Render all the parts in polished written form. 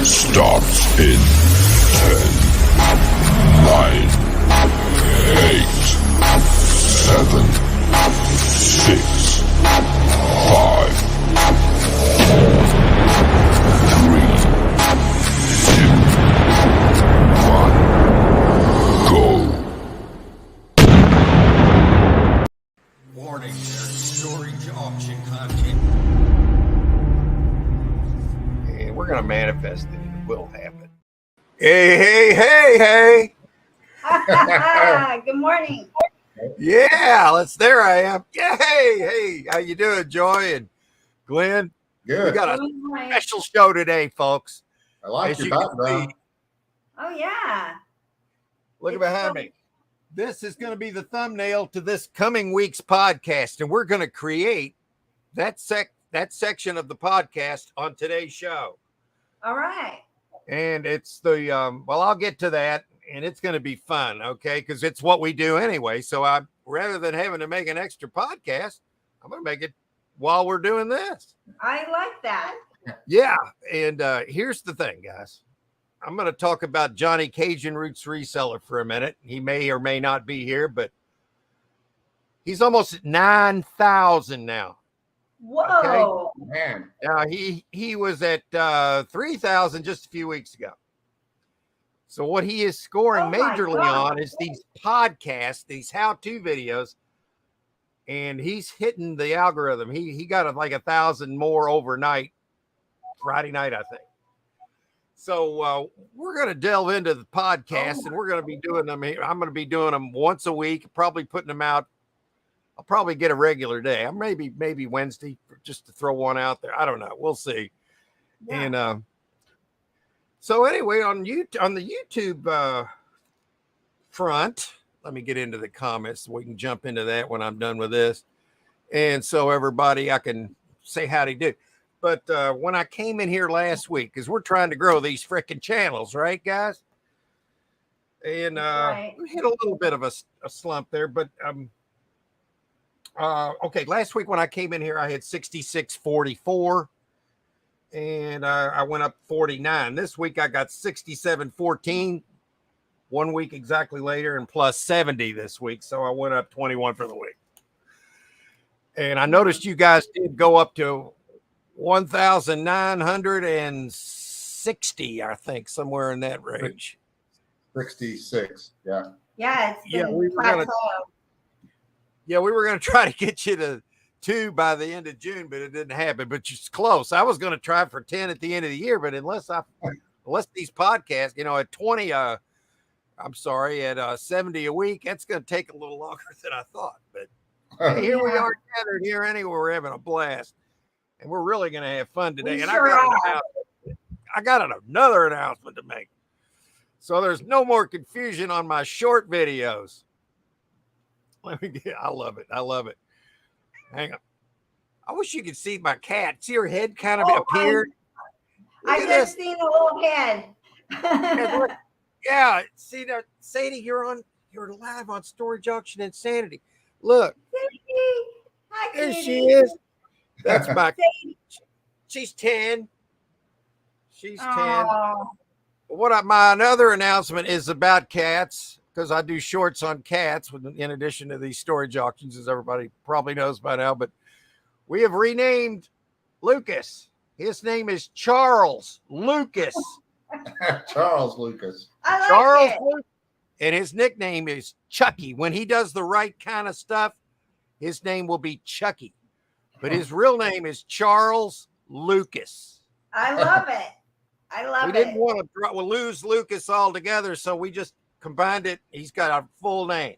starts in 10, 9, 8, 7, 6, 5, 4, 3, 2, 1, go. Warning, there's storage auction content. And we're going to manifest it. It will happen. Hey. Good morning. Yeah, there I am. Yeah, hey. How you doing, Joy and Glenn? Good. We got a Good morning. special show today, folks. I like As your you can background. Oh yeah. Look It's behind me. This is going to be the thumbnail to this coming week's podcast, and we're going to create that section of the podcast on today's show. All right. And it's the I'll get to that, and it's going to be fun, okay? Because it's what we do anyway. So rather than having to make an extra podcast, I'm going to make it while we're doing this. I like that. Yeah, and here's the thing, guys. I'm going to talk about Johnny Cajun Roots Reseller for a minute. He may or may not be here, but he's almost at 9,000 now. Whoa. Man, Now he was at 3,000 just a few weeks ago. So what he is scoring Oh my majorly God. on is these podcasts, these how-to videos, and he's hitting the algorithm. He got like 1,000 more overnight, Friday night, I think. So we're going to delve into the podcast, and we're going to be doing them. I'm going to be doing them once a week, probably putting them out. I'll probably get a regular day. Maybe Wednesday, just to throw one out there. I don't know. We'll see. Yeah. And so anyway, on the YouTube front, let me get into the comments so we can jump into that when I'm done with this. And so everybody, I can say howdy do. But when I came in here last week, because we're trying to grow these freaking channels, right, guys? And Right. we hit a little bit of a slump there, but okay, last week when I came in here, I had 6644, and I went up 49. This week I got 6714. 1 week exactly later, and plus 70 this week, so I went up 21 for the week. And I noticed you guys did go up to 1,960, I think, somewhere in that range. 66. Yeah. Yeah, it's Yeah, been we were gonna- plateau. Yeah, we were going to try to get you to 2 by the end of June, but it didn't happen. But it's close. I was going to try for 10 at the end of the year, but unless these podcasts, at 20, at 70 a week, that's going to take a little longer than I thought. But hey, here we are gathered here anyway. We're having a blast, and we're really going to have fun today. We And sure are. I got another announcement to make. So there's no more confusion on my short videos. I love it. Hang on. I wish you could see my cat. See her head kind of Oh, appeared. I Look at just seen a little head. Yeah. See that, Sadie, you're live on Storage Auction Insanity. Look, Hi, there Katie. she is. That's my. Sadie. She's 10. She's 10. Oh, My another announcement is about cats, because I do shorts on cats in addition to these storage auctions, as everybody probably knows by now. But we have renamed Lucas. His name is Charles Lucas. Charles Lucas. I like Charles it. Lucas. And his nickname is Chucky. When he does the right kind of stuff, his name will be Chucky. But his real name is Charles Lucas. I love it. I love We it. didn't want to lose Lucas altogether, so we just combined it. He's got a full name,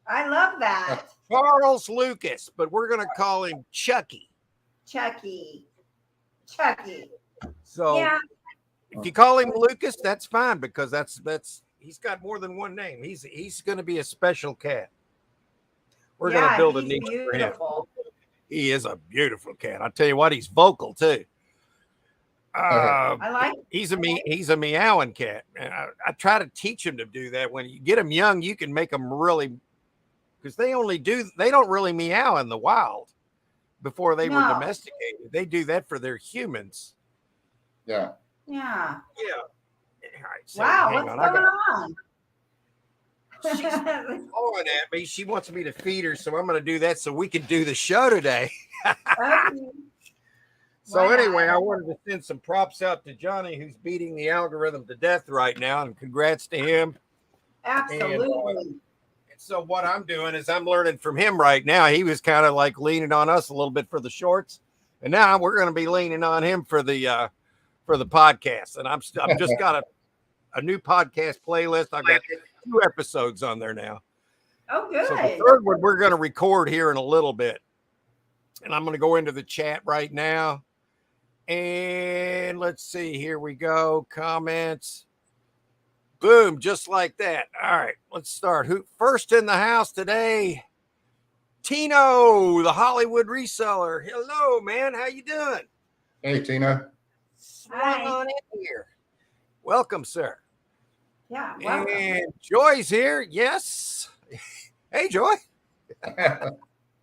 I love that. Charles Lucas, but we're going to call him Chucky. Chucky. So Yeah. if you call him Lucas, that's fine, because that's he's got more than one name. He's going to be a special cat. We're going to build a he's niche for him. beautiful. He is a beautiful cat. I tell you what, he's vocal too. I like it. He's a meowing cat, and I try to teach him to do that. When you get them young, you can make them really, because they don't really meow in the wild before they were No. domesticated. They do that for their humans. Yeah. Yeah. Yeah. All right, so Wow, hang what's on. going on? She's pulling at me. She wants me to feed her, so I'm going to do that so we can do the show today. Okay. So Why not? anyway, I wanted to send some props out to Johnny, who's beating the algorithm to death right now, and congrats to him. Absolutely. So what I'm doing is I'm learning from him right now. He was kind of like leaning on us a little bit for the shorts, and now we're going to be leaning on him for the podcast. And I'm just got a new podcast playlist. I've got 2 episodes on there now. Oh, good. So the third one we're going to record here in a little bit, and I'm going to go into the chat right now. And let's see, here we go. Comments. Boom, just like that. All right, let's start. Who first in the house today? Tino, the Hollywood reseller. Hello, man. How you doing? Hey, Tina. Swung on in here. Welcome, sir. Yeah, welcome. And Joy's here. Yes. Hey, Joy.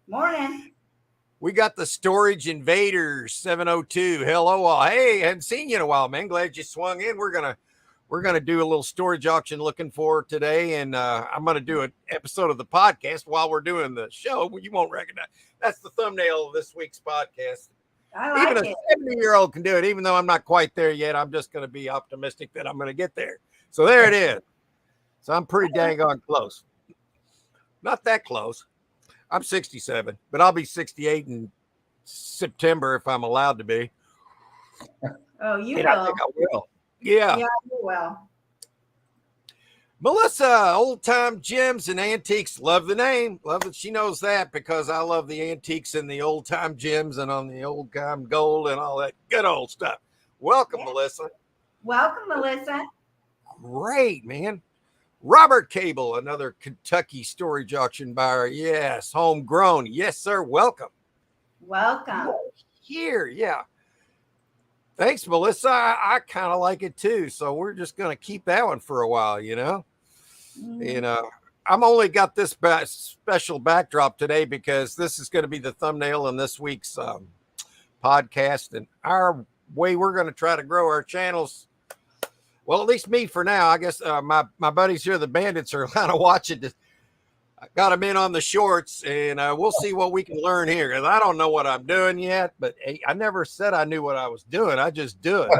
Morning. We got the Storage Invaders 702. Hello, all. Hey, hadn't seen you in a while, man. Glad you swung in. We're gonna do a little storage auction looking for today, and I'm gonna do an episode of the podcast while we're doing the show. You won't recognize. That's the thumbnail of this week's podcast. I like Even it. a 70-year-old can do it, even though I'm not quite there yet. I'm just gonna be optimistic that I'm gonna get there. So there it is. So I'm pretty dang on close. Not that close. I'm 67, but I'll be 68 in September if I'm allowed to be. Oh, you And I will. think I will. Yeah. Yeah, you will. Melissa, Old Time Gems and Antiques. Love the name. Love that she knows that because I love the antiques and the old time gems and on the old time gold and all that good old stuff. Welcome, Yeah. Melissa. Welcome, Melissa. Great, man. Robert Cable, another Kentucky storage auction buyer. Yes, homegrown. Yes, sir. Welcome. Welcome. Here, yeah. Thanks, Melissa. I kind of like it too. So we're just going to keep that one for a while, you know. Mhm. I'm only got this special backdrop today because this is going to be the thumbnail in this week's podcast. And our way we're going to try to grow our channels. Well, at least me for now. I guess my buddies here, the Bandits, are kind of watching this. I got them in on the shorts, and we'll see what we can learn here. Because I don't know what I'm doing yet, but hey, I never said I knew what I was doing. I just do it.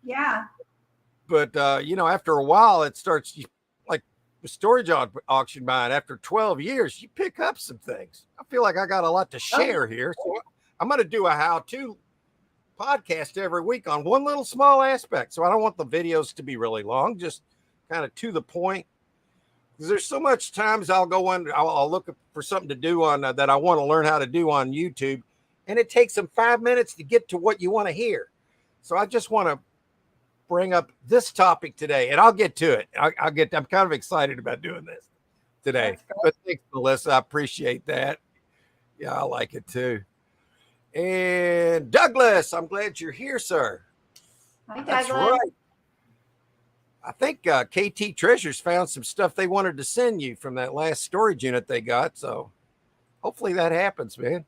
Yeah. But after a while, it starts like the storage auction buying. After 12 years, you pick up some things. I feel like I got a lot to share here, so I'm going to do a how-to podcast every week on one little small aspect. So I don't want the videos to be really long, just kind of to the point. Because there's so much times I'll go on, I'll look for something to do on that I want to learn how to do on YouTube, and it takes them 5 minutes to get to what you want to hear. So I just want to bring up this topic today, and I'll get to it. I'm kind of excited about doing this today. But thanks, Melissa. I appreciate that. Yeah, I like it too. And Douglas, I'm glad you're here, sir. Hi, That's Douglas. right. I think KT Treasures found some stuff they wanted to send you from that last storage unit they got. So hopefully that happens, man.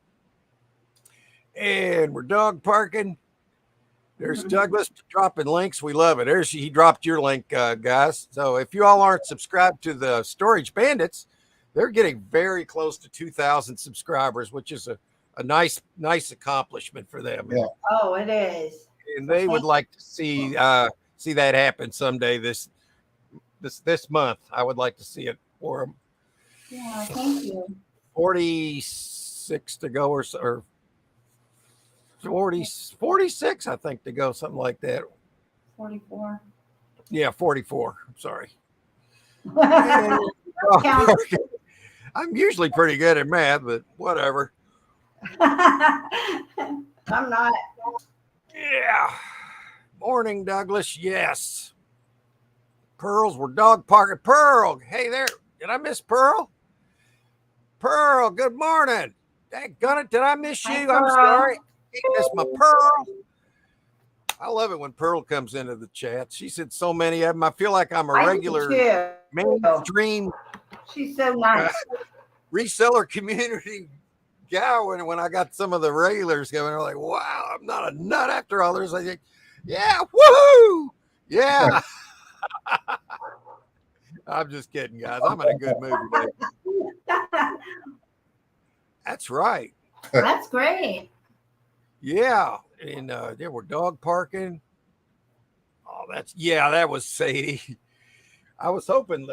And we're dog parking. There's Douglas dropping links. We love it. He dropped your link, guys. So if you all aren't subscribed to the Storage Bandits, they're getting very close to 2,000 subscribers, which is a nice accomplishment for them. Yeah. Oh, it is. And they would like to see that happen someday this month. I would like to see it for them. Yeah, thank you. 46 to go or 46, I think, to go, something like that. 44. Yeah, 44. I'm sorry. Count. I'm usually pretty good at math, but whatever. I'm not. Yeah. Morning, Douglas. Yes. Pearls were dog parking. Pearl. Hey there. Did I miss Pearl? Pearl, good morning. Daggone it. Did I miss you? Hi, I'm Pearl. sorry. You missed my Pearl. I love it when Pearl comes into the chat. She said so many of them. I feel like I'm a I do regular too. mainstream She's so nice. reseller community guy when I got some of the regulars going. They're like, wow, I'm not a nut after all. There's like, Yeah, woohoo! Yeah. I'm just kidding, guys. I'm in a good mood today. That's right. That's great. Yeah, and there were dog parking. Oh, that was Sadie. I was hoping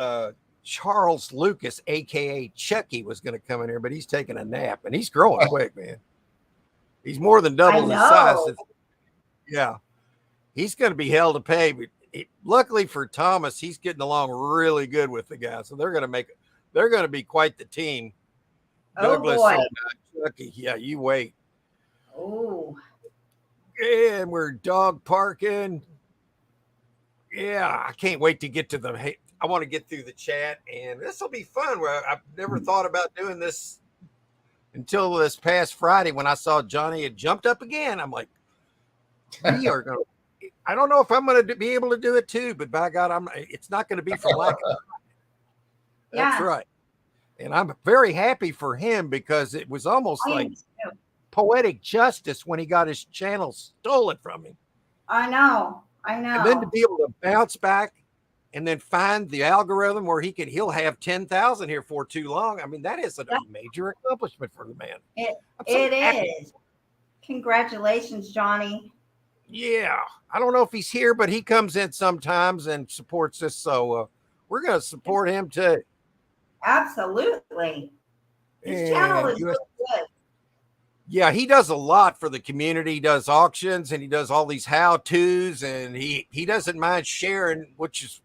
Charles Lucas, aka Chucky, was going to come in here, but he's taking a nap and he's growing quick, man. He's more than double his size. Yeah, he's going to be hell to pay. But luckily for Thomas, he's getting along really good with the guy, so they're going to be quite the team. Oh, Douglas boy. and Chucky, yeah, you wait. Oh, And we're dog parking. Yeah, I can't wait to get to the. Hey, I want to get through the chat, and this will be fun. Where I've never thought about doing this until this past Friday when I saw Johnny had jumped up again. I'm like, we are going to. I don't know if I'm going to be able to do it too, but by God, it's not going to be for lack of. That's Yeah. right, and I'm very happy for him because it was almost I like am too. poetic justice when he got his channel stolen from him. I know. I know. And then to be able to bounce back and then find the algorithm where he'll have 10,000 here for too long. I mean, that is a major accomplishment for the man. It is. Congratulations, Johnny. Yeah. I don't know if he's here, but he comes in sometimes and supports us. So we're going to support him too. Absolutely. His channel is really good. Yeah, he does a lot for the community. He does auctions and he does all these how-tos, and he doesn't mind sharing, which is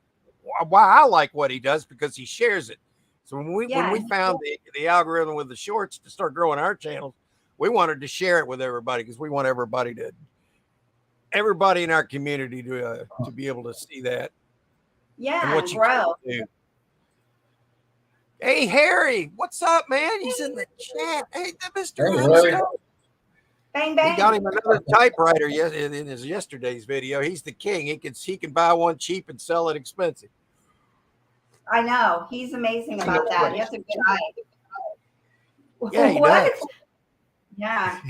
why I like what he does, because he shares it. So when we found the algorithm with the shorts to start growing our channels, we wanted to share it with everybody because we want everybody in our community to be able to see that. Yeah, and what you grow. can do. Hey, Harry, what's up, man? He's in the chat. Hey, Mr. Hey, Bang, bang. He got him another typewriter in his yesterday's video. He's the king. He can buy one cheap and sell it expensive. I know. He's amazing about that. He has a good eye. Yeah, he What? does. Yeah.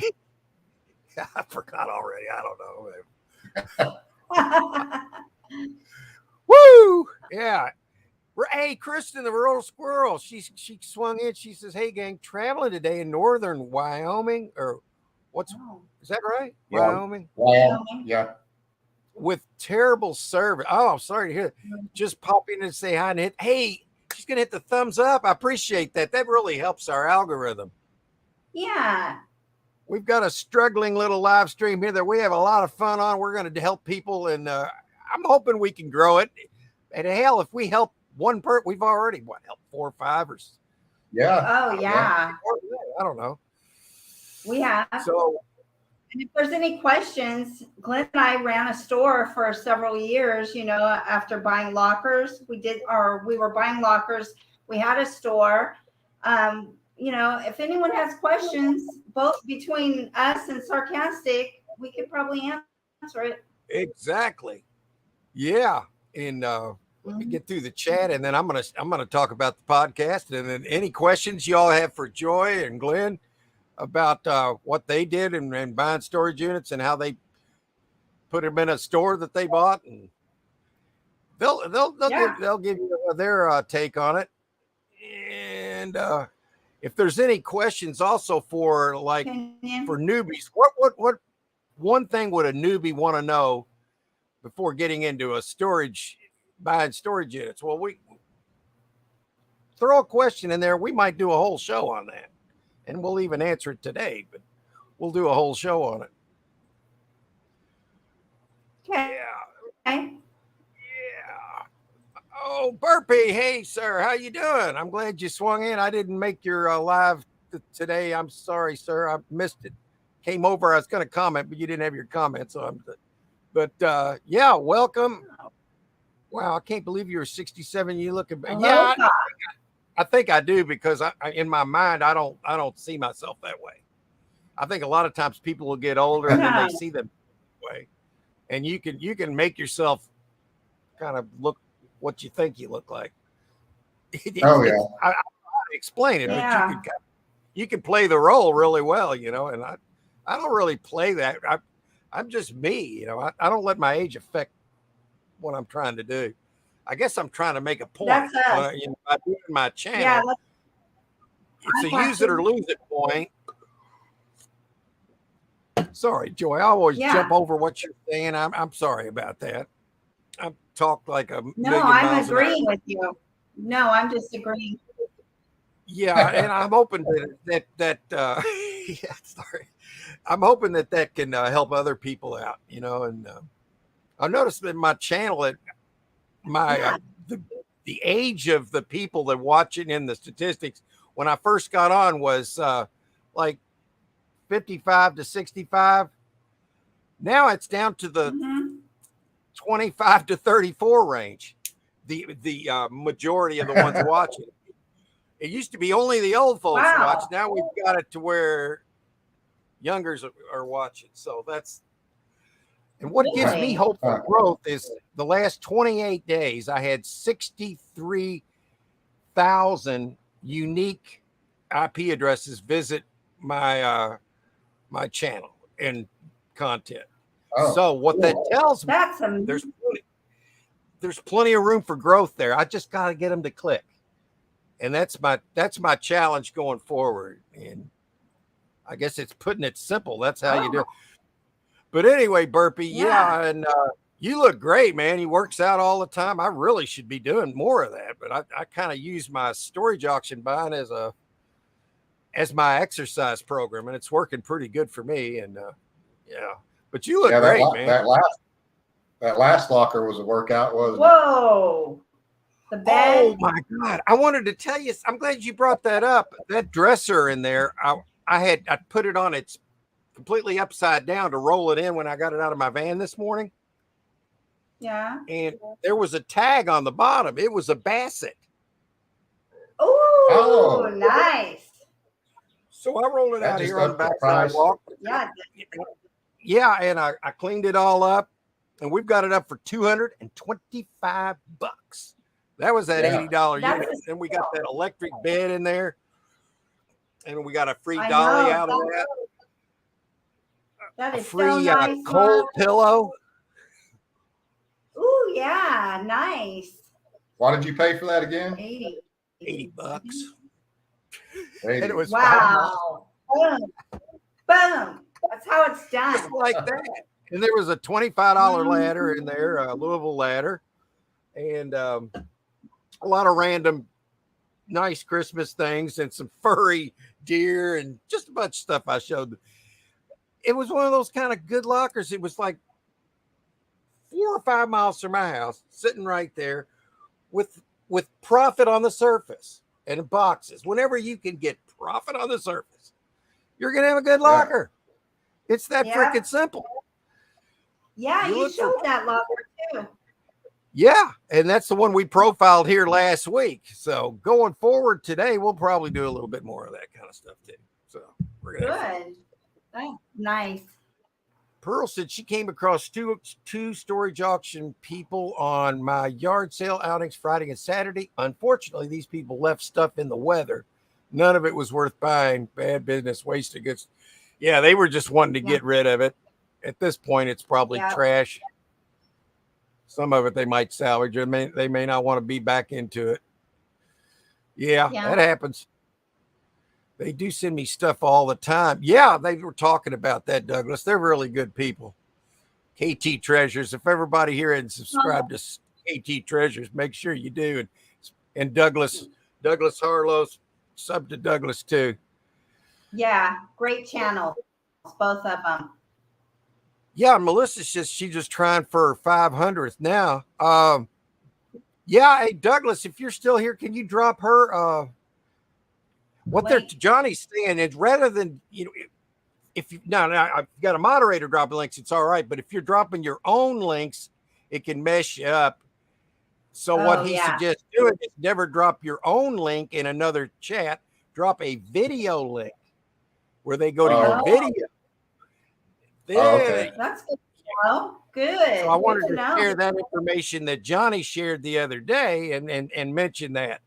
I forgot already. I don't know. Woo! Yeah. Hey, Kristen, the rural squirrel. She swung in. She says, "Hey, gang, traveling today in northern Wyoming, or is that right? Yeah. Wyoming. Yeah. With terrible service. Oh, I'm sorry to hear that. Just pop in and say hi and hit. Hey, she's gonna hit the thumbs up. I appreciate that. That really helps our algorithm. Yeah. We've got a struggling little live stream here that we have a lot of fun on. We're going to help people, and I'm hoping we can grow it. And hell, if we help one person, we've already helped 4 or 5 or. Yeah. Oh, yeah. I don't know. We have. So, and if there's any questions, Glenn and I ran a store for several years, after buying lockers. We were buying lockers. We had a store. If anyone has questions, both between us and Sarcastic, we could probably answer it. exactly. Yeah. And let me get through the chat, and then I'm gonna talk about the podcast, and then any questions y'all have for Joy and Glenn about what they did and buying storage units and how they put them in a store that they bought, and they'll give you their take on it. And if there's any questions also for newbies, what one thing would a newbie want to know before getting into buying storage units? Well, we throw a question in there. We might do a whole show on that, and we'll even answer it today, but we'll do a whole show on it. Okay. Yeah. Oh, Burpee. Hey, sir. How you doing? I'm glad you swung in. I didn't make your live today. I'm sorry, sir. I missed it. Came over. I was going to comment, but you didn't have your comment. So yeah, welcome. Wow. I can't believe you're 67. You looking. Yeah. I think I do, because I in my mind, I don't see myself that way. I think a lot of times people will get older and then they see them that way. And you can make yourself kind of look what you think you look like. Oh, yeah. I don't know how to explain it, but you can play the role really well, and I don't really play that. I'm just me. You know, I don't let my age affect what I'm trying to do. I guess I'm trying to make a point. That's us. You know, by doing my channel, Yeah, it's a I'm use it or lose it point. Sorry, Joy. I always Yeah. jump over what you're saying. I'm sorry about that. I talk like a no, million I'm miles an hour. agreeing with you. No, I'm just agreeing. Yeah, and I'm hoping that yeah, sorry. I'm hoping that can help other people out, you know. And I noticed that my channel, that my Yeah. the age of the people that watch it in the statistics when I first got on was like 55 to 65. Now it's down to the Mhm. 25 to 34 range. The majority of the ones watching. It used to be only the old folks Wow. watch. Now we've got it to where youngers are watching. So that's, and what gives me Really? hope for growth is the last 28 days, I had 63,000 unique IP addresses visit my my channel and content. Oh, So what that tells me, That's amazing. there's plenty of room for growth there. I just got to get them to click. And that's my challenge going forward. And I guess it's putting it simple. That's how you do it. But anyway, Burpee, yeah, and you look great, man. He works out all the time. I really should be doing more of that, but I kind of use my storage auction buying as my exercise program, and it's working pretty good for me. And yeah, but you look great, man. That last locker was a workout, wasn't it? Whoa. The bed. Oh my God. I wanted to tell you, I'm glad you brought that up. That dresser in there, I put it on its completely upside down to roll it in when I got it out of my van this morning. Yeah. And there was a tag on the bottom. It was a Bassett. Oh, nice. So I rolled it That out just here on the upped the back price. sidewalk. Yeah. Yeah, and I cleaned it all up, and we've got it up for $225. That was that $80 unit. Then we got that electric bed in there, and we got a free dolly out of that. That A is free so nice. cold pillow. Ooh, yeah, nice. Why did you pay for that again? $80. $80. 80. And it was Wow. Boom. Boom. That's how it's done. just like that. And there was a $25 ladder in there, a Louisville ladder, and a lot of random nice Christmas things and some furry deer and just a bunch of stuff I showed. It was one of those kind of good lockers. It was like 4 or 5 miles from my house, sitting right there with profit on the surface and boxes. Whenever you can get profit on the surface, you're going to have a good locker. It's that freaking simple. Yeah, you showed that locker too. Yeah, and that's the one we profiled here last week. So going forward today, we'll probably do a little bit more of that kind of stuff too. So we're gonna Good. Nice. Pearl said she came across two storage auction people on my yard sale outings Friday and Saturday. Unfortunately, these people left stuff in the weather. None of it was worth buying. Bad business, waste of goods. Yeah, they were just wanting to get rid of it. At this point, it's probably trash. Some of it they might salvage. They may not want to be back into it. Yeah, that happens. They do send me stuff all the time. Yeah, they were talking about that, Douglas. They're really good people. KT Treasures. If everybody here hadn't subscribed to KT Treasures, make sure you do. And Douglas Harlow's sub to Douglas too. Yeah, great channel, both of them. Yeah, Melissa's she's just trying for her 500th now. Yeah, hey Douglas, if you're still here, can you drop her? Johnny's saying is rather than if you I've got a moderator dropping links, it's all right. But if you're dropping your own links, it can mess you up. So what he suggests doing is never drop your own link in another chat. Drop a video link where they go to your video. That's good. Good. So I wanted to share that information that Johnny shared the other day and mention that.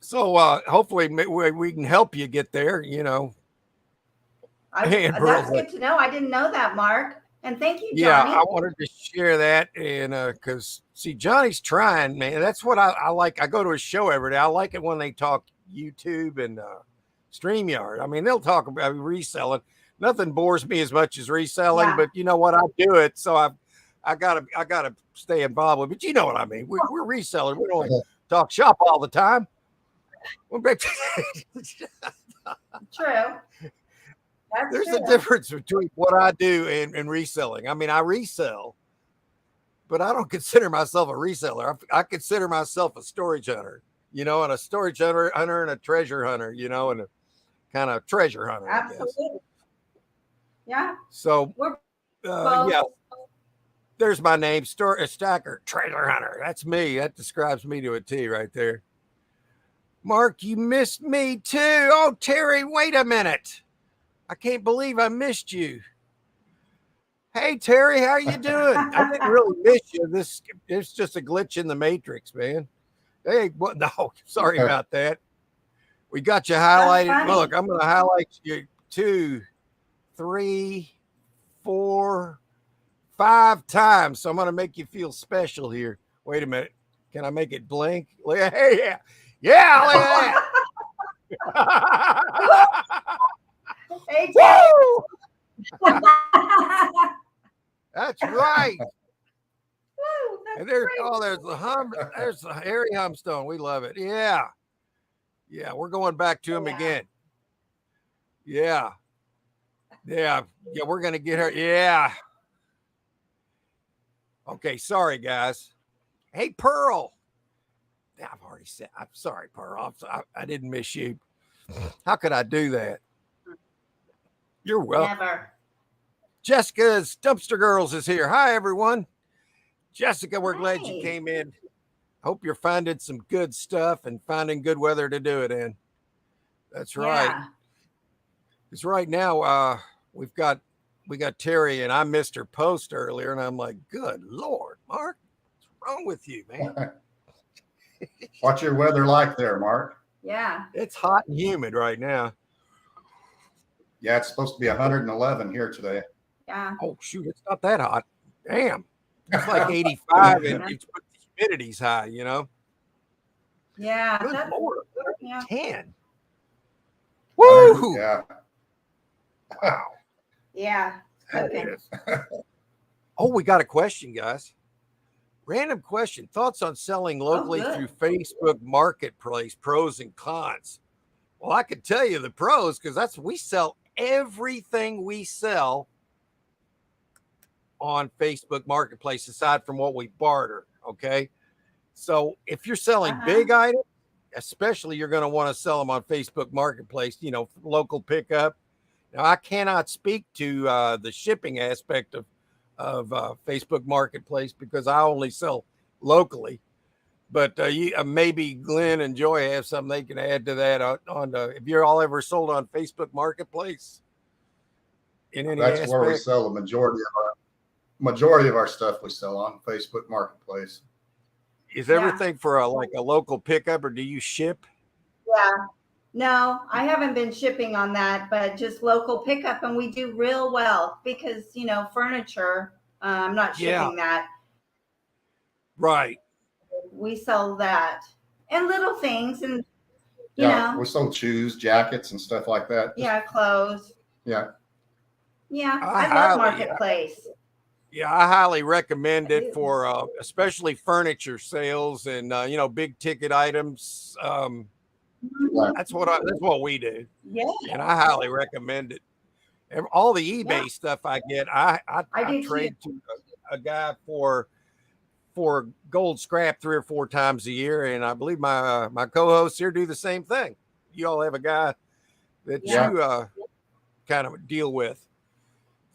So hopefully we can help you get there, And That's Pearl's good to know. I didn't know that, Mark. And thank you, yeah, Johnny. I wanted to share that. And because see, Johnny's trying, man. That's what I like. I go to his show every day. I like it when they talk YouTube and StreamYard. I mean, they'll talk about reselling. Nothing bores me as much as reselling, Yeah. but you know what? I do it. So I gotta stay involved with it. But you know what I mean? We're resellers. We don't talk shop all the time. True. That's There's true. a difference between what I do and reselling. I mean, I resell, but I don't consider myself a reseller. I consider myself a storage hunter, you know, and a storage hunter and a treasure hunter, you know, and a kind of treasure hunter. I guess. Absolutely. Yeah. So, We're both. yeah, there's my name, Stacker, treasure hunter. That's me. That describes me to a T right there. Mark, you missed me too. Oh, Terry, wait a minute. I can't believe I missed you. Hey, Terry, how you doing? I didn't really miss you. It's just a glitch in the matrix, man. Hey, what? No, sorry about that. We got you highlighted. Look, I'm going to highlight you 2, 3, 4, 5 times. So I'm going to make you feel special here. Wait a minute. Can I make it blink? Hey, yeah. Yeah, look at that. Hey, Woo! That's right. Woo, that's And there's great. there's the Harry Humstone. We love it. Yeah. Yeah, we're going back to him again. Yeah. Yeah. Yeah, we're gonna get her. Yeah. Okay, sorry, guys. Hey, Pearl. I've already said I'm sorry, Pearl. I didn't miss you. How could I do that? You're welcome. Never. Jessica's Dumpster Girls is here. Hi, everyone. Jessica, we're glad you came in. Hope you're finding some good stuff and finding good weather to do it in. That's right. Yeah. Because right now, we got Terry, and I missed her post earlier, and I'm like, good Lord, Mark, what's wrong with you, man? What's your weather like there, Mark? Yeah. It's hot and humid right now. Yeah, it's supposed to be 111 here today. Yeah. Oh, shoot, it's not that hot. Damn. It's like 85, and it's, but the humidity's high, you know? Yeah. Good That's, Lord, yeah. 10. Woo! Yeah. Wow. Yeah. Okay. Oh, we got a question, guys. Random question. Thoughts on selling locally good. through Facebook Marketplace, pros and cons? Well, I could tell you the pros because we sell everything we sell on Facebook Marketplace aside from what we barter. Okay. So if you're selling big items, especially you're going to want to sell them on Facebook Marketplace, you know, local pickup. Now, I cannot speak to the shipping aspect of Facebook Marketplace because I only sell locally. But maybe Glenn and Joy have something they can add to that if you're all ever sold on Facebook Marketplace in any That's aspect. where we sell the majority of our stuff we sell on Facebook Marketplace. Is everything for a local pickup, or do you ship? Yeah. No, I haven't been shipping on that, but just local pickup, and we do real well because, you know, furniture, I'm not shipping that. Right. We sell that and little things, and you know, we sold shoes, jackets, and stuff like that. yeah, clothes. Yeah. Yeah, I I love highly- Marketplace. Yeah, I highly recommend it for especially furniture sales and you know, big ticket items. That's what we do. Yeah. And I highly recommend it. All the eBay stuff I get, I do trade to a guy for gold scrap 3 or 4 times a year, and I believe my co-hosts here do the same thing. You all have a guy that you kind of deal with.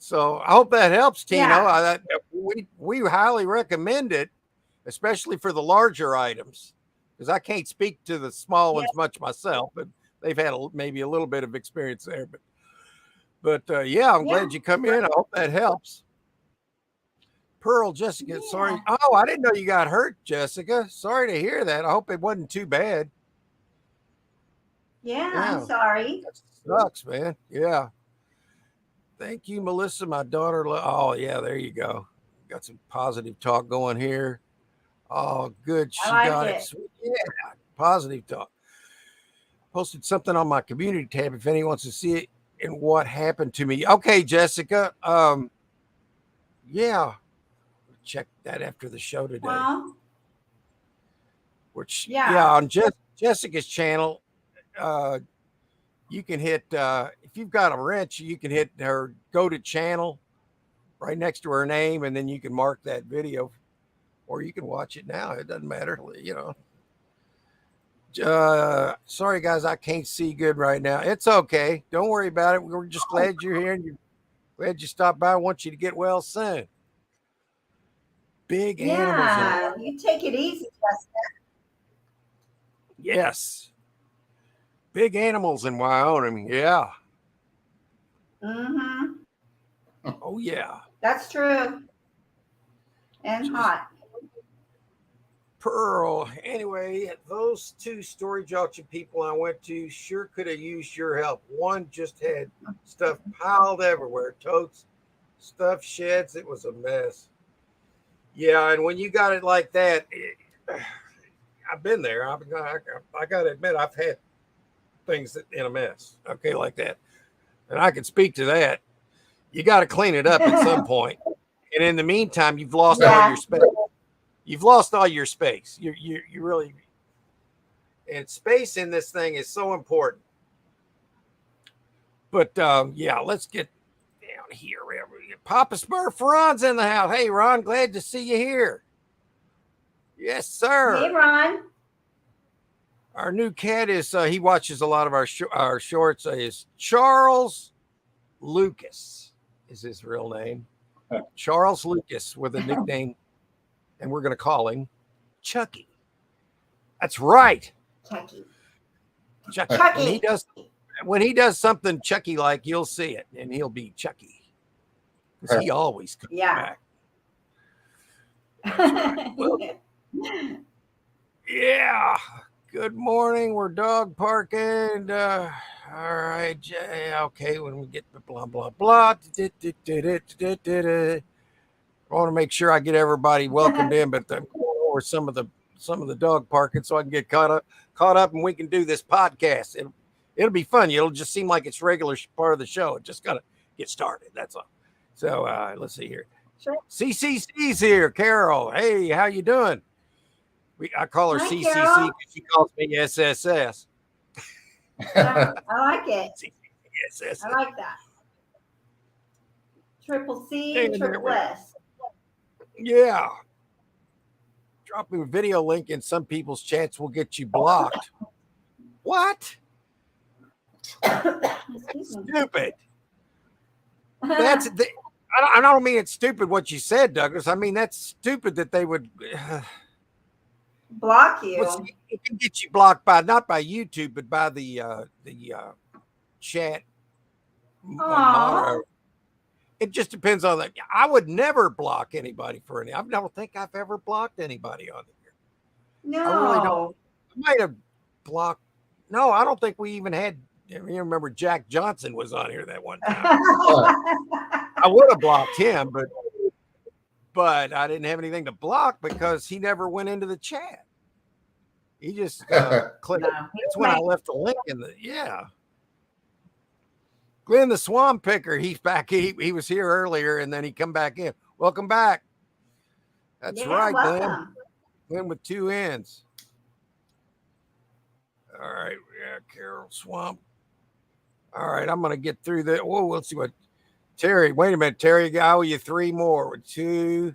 So I hope that helps, Tino. Yeah. We highly recommend it, especially for the larger items, because I can't speak to the small ones much myself, but they've had maybe a little bit of experience there. But I'm glad you come in. I hope that helps. Pearl, Jessica, sorry. Oh, I didn't know you got hurt, Jessica. Sorry to hear that. I hope it wasn't too bad. Yeah, I'm sorry. That sucks, man. Yeah. Thank you, Melissa. My daughter. Oh, yeah, there you go. Got some positive talk going here. Oh, good. She I like got it. it. Yeah, positive talk. Posted something on my community tab if anyone wants to see it and what happened to me. Okay, Jessica. Yeah. Check that after the show today. Well, Which yeah. on Jessica's channel, you can hit if you've got a wrench, you can hit her go to channel right next to her name, and then you can mark that video, or you can watch it now. It doesn't matter, you know. Sorry guys, I can't see good right now. It's okay. Don't worry about it. We're just glad you're here and you're glad you stopped by. I want you to get well soon. Big animals. Yeah, you take it easy, Jessica. Yes. Big animals in Wyoming. Yeah. Mm-hmm. Oh yeah. That's true. And hot. Pearl. Anyway, those two storage auction people I went to sure could have used your help. One just had stuff piled everywhere, totes, stuff, sheds. It was a mess. Yeah, and when you got it like that, I've been there. I got to admit, I've had things in a mess. Okay, like that, and I can speak to that. You got to clean it up at some point, and in the meantime, you've lost all your space. You've lost all your space. You really, and space in this thing is so important. But yeah, let's get down here. Papa Smurf Ron's in the house. Hey, Ron, glad to see you here. Yes, sir. Hey, Ron. Our new cat is he watches a lot of our shorts. Is Charles Lucas is his real name. Charles Lucas with a nickname. And we're going to call him Chucky. That's right. Chucky. Chucky. When he does something Chucky like, you'll see it, and he'll be Chucky. Because he always comes back. Right. Well, yeah. Good morning. We're dog parking. All right. Okay. When we get the blah, blah, blah. I want to make sure I get everybody welcomed in, but I'm going over some of the dog parking so I can get caught up, and we can do this podcast. It'll be fun. It'll just seem like it's regular part of the show. It just gotta get started. That's all. So let's see here. Sure. CCC's here. Carol, hey, how you doing? I call her Hi, CCC because she calls me SSS. Yeah, I like it. SSS. I like that. Triple C, Hey, triple S. Yeah. Dropping a video link in some people's chats will get you blocked. What? Stupid. I don't mean it's stupid what you said, Douglas. I mean that's stupid that they would block you. It can get you blocked by not by YouTube, but by the chat. It just depends on that. I would never block anybody for any. I don't think I've ever blocked anybody on here. No, I really don't. I might have blocked. No, I don't think we even had. You remember Jack Johnson was on here that one time. I would have blocked him, but I didn't have anything to block because he never went into the chat. He just clicked. That's when I left the link in the Glenn the Swamp Picker, he's back. He was here earlier and then he come back in. Welcome back. That's right, welcome. Glenn with two N's. All right, Carol Swamp. All right, I'm gonna get through that. Whoa, let's see what Terry. Wait a minute, Terry. I owe you three more. 2,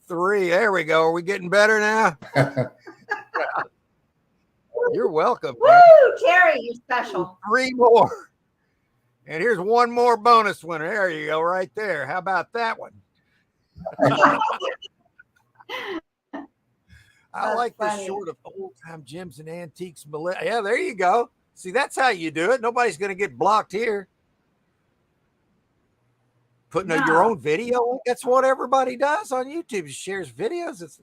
3. There we go. Are we getting better now? You're welcome. Woo, Terry, you're special. 3 more. And here's one more bonus winner. There you go, right there. How about that one? I like this short of old time gems and antiques. Yeah, there you go. See, that's how you do it. Nobody's going to get blocked here. Putting your own video. That's what everybody does on YouTube. Shares videos. It's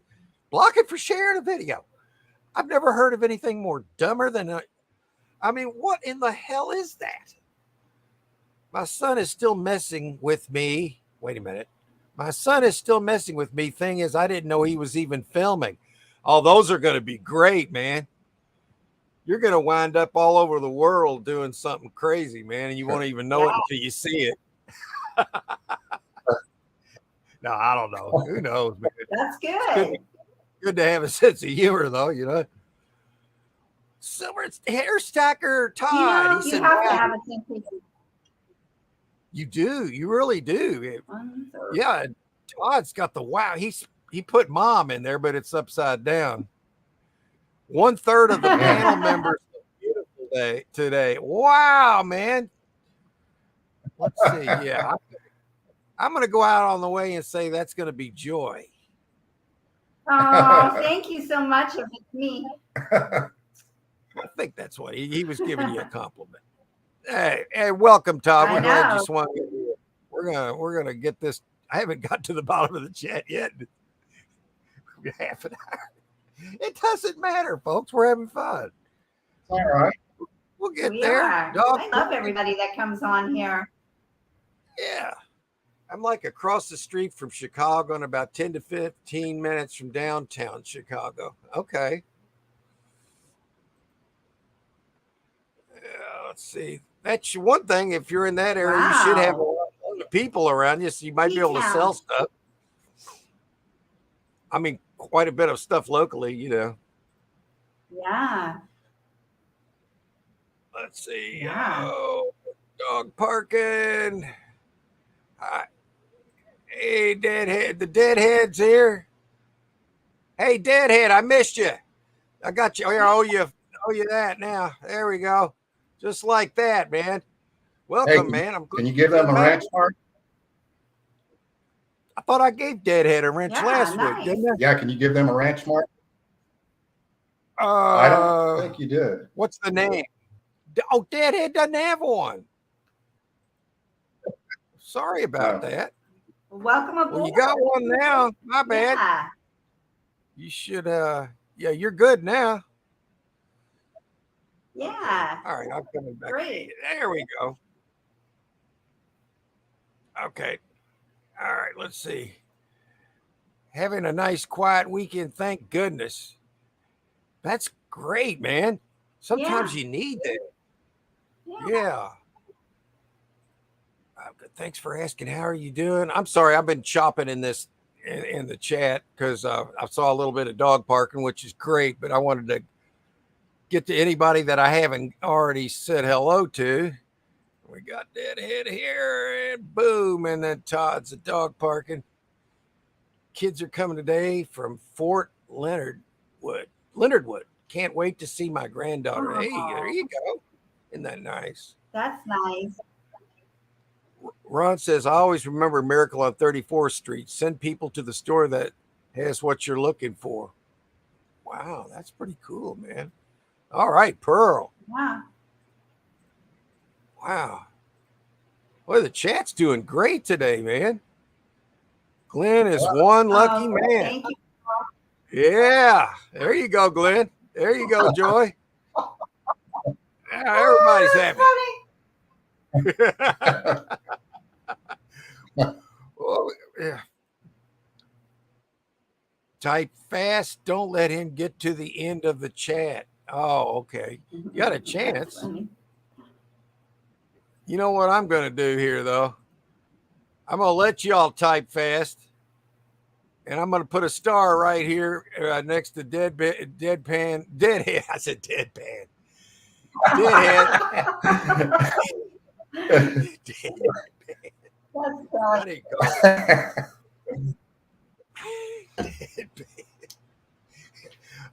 block it for sharing a video. I've never heard of anything more dumber than I mean, what in the hell is that? My son is still messing with me. Wait a minute. My son is still messing with me. Thing is, I didn't know he was even filming. Oh, those are going to be great, man. You're going to wind up all over the world doing something crazy, man, and you won't even know it until you see it. No, I don't know. Who knows, man? That's good. Good to have a sense of humor, though, you know. Silver Hair Stacker Todd. He You said, have to wow, have a sense of humor. you do. You really do. 1/3. Yeah, Todd's got the wow. He put mom in there, but it's upside down. 1/3 of the panel members beautiful day today. Wow, man. Let's see. Yeah, I'm going to go out on the way and say that's going to be Joy. Oh, thank you so much. If it's me. I think that's what he was giving you a compliment. Hey, welcome, Todd. We're glad you swung in here. We're gonna get this. I haven't got to the bottom of the chat yet. Half an hour. It doesn't matter, folks. We're having fun. All right. We'll get We there. are. I love everybody that comes on here. Yeah. I'm like across the street from Chicago and about 10 to 15 minutes from downtown Chicago. Okay. Let's see. That's one thing. If you're in that area, you should have a lot of people around you, so you might be able to sell stuff. I mean, quite a bit of stuff locally, you know. Yeah. Let's see. Yeah. Oh, dog parking. Hey, Deadhead. The Deadhead's here. Hey, Deadhead, I missed you. I got you. Here, I owe you that now. There we go. Just like that, man. Welcome, Hey, man. Can you give them a ranch mark? I thought I gave Deadhead a wrench last nice. week, didn't I? Yeah, can you give them a ranch mark? I Uh, don't think you did. what's the name? Oh, Deadhead doesn't have one. Sorry about that. Welcome aboard. Well, you got one now. My bad. Yeah. You should, yeah, you're good now. Yeah. All right, I'm coming back. Great. There we go. Okay. All right, let's see. Having a nice, quiet weekend, thank goodness. That's great, man. Sometimes you need that. Yeah. Good. Thanks for asking. How are you doing? I'm sorry, I've been chopping in this in the chat because I saw a little bit of dog parking, which is great, but I wanted to get to anybody that I haven't already said hello to. We got Deadhead here, and boom, and then Todd's a dog parking. Kids are coming today from Fort Leonard Wood. Can't wait to see my granddaughter. Hey, there you go. Isn't that nice? That's nice. Ron says, I always remember Miracle on 34th Street. Send people to the store that has what you're looking for. Wow, that's pretty cool, man. All right, Pearl. Yeah. Wow. Boy, the chat's doing great today, man. Glenn is one lucky man. Thank you. Yeah. There you go, Glenn. There you go, Joy. Yeah, everybody's happy. Oh, yeah. Type fast. Don't let him get to the end of the chat. Oh, okay. You got a chance. You know what I'm going to do here, though? I'm going to let y'all type fast. And I'm going to put a star right here next to Deadhead. I said deadpan. Deadhead.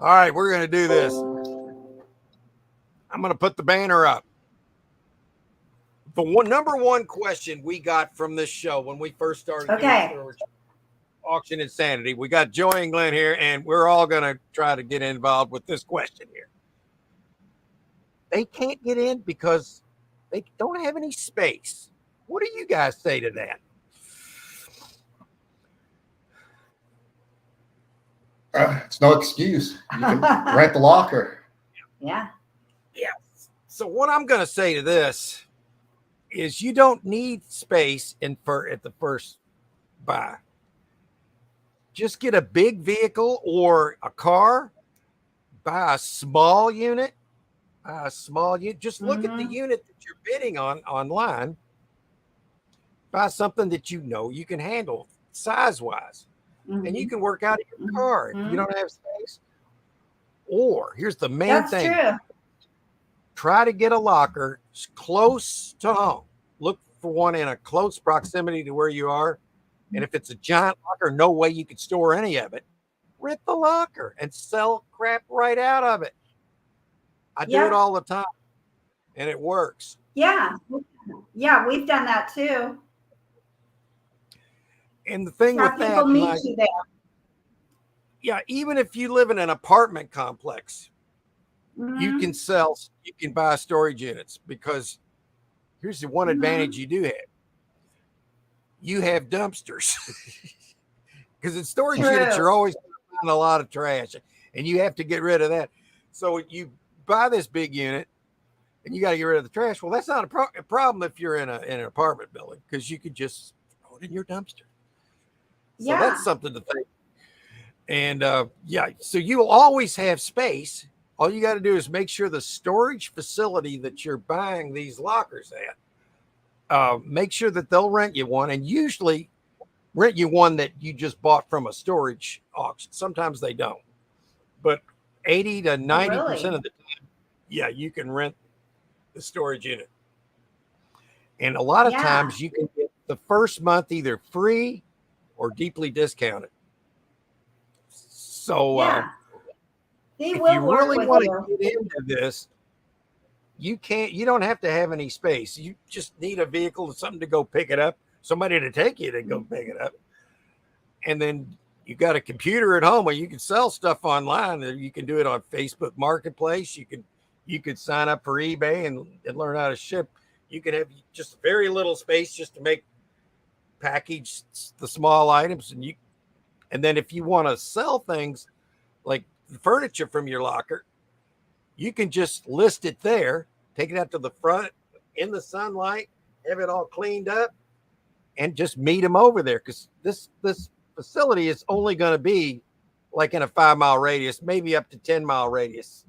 All right, we're going to do this. I'm going to put the banner up. The number one question we got from this show when we first started Auction Insanity, we got Joy and Glenn here, and we're all going to try to get involved with this question here. They can't get in because they don't have any space. What do you guys say to that? It's no excuse. You can rent the locker. Yeah. Yeah. So what I'm going to say to this is you don't need space at the first buy. Just get a big vehicle or a car, buy a small unit, Just look at the unit that you're bidding on online. Buy something that you know you can handle size-wise. And you can work out of your car if you don't have space. Or here's the main That's thing. true. Try to get a locker close to home. Look for one in a close proximity to where you are. And if it's a giant locker, no way you could store any of it. Rent the locker and sell crap right out of it. I do it all the time, and it works. Yeah. Yeah, we've done that too. And the thing Have with that, people meet you there. yeah, even if you live in an apartment complex, you can buy storage units, because here's the one advantage you do have. You have dumpsters. Because in storage units, you're always finding a lot of trash, and you have to get rid of that. So you buy this big unit, and you got to get rid of the trash. Well, that's not a problem if you're in an apartment building, because you could just throw it in your dumpster. So that's something to think. And so you'll always have space. All you got to do is make sure the storage facility that you're buying these lockers at, make sure that they'll rent you one, and usually rent you one that you just bought from a storage auction. Sometimes they don't, but 80 to 90% of the time, you can rent the storage unit. And a lot of times you can get the first month either free or deeply discounted. So if you really want to get into this, you don't have to have any space. You just need a vehicle, something to go pick it up, somebody to take you to go pick it up. And then you got a computer at home where you can sell stuff online. You can do it on Facebook Marketplace. You could sign up for eBay and learn how to ship. You can have just very little space just to package the small items, and then if you want to sell things like furniture from your locker, you can just list it there, take it out to the front in the sunlight, have it all cleaned up, and just meet them over there, because this facility is only going to be like in a 5-mile radius, maybe up to 10-mile radius.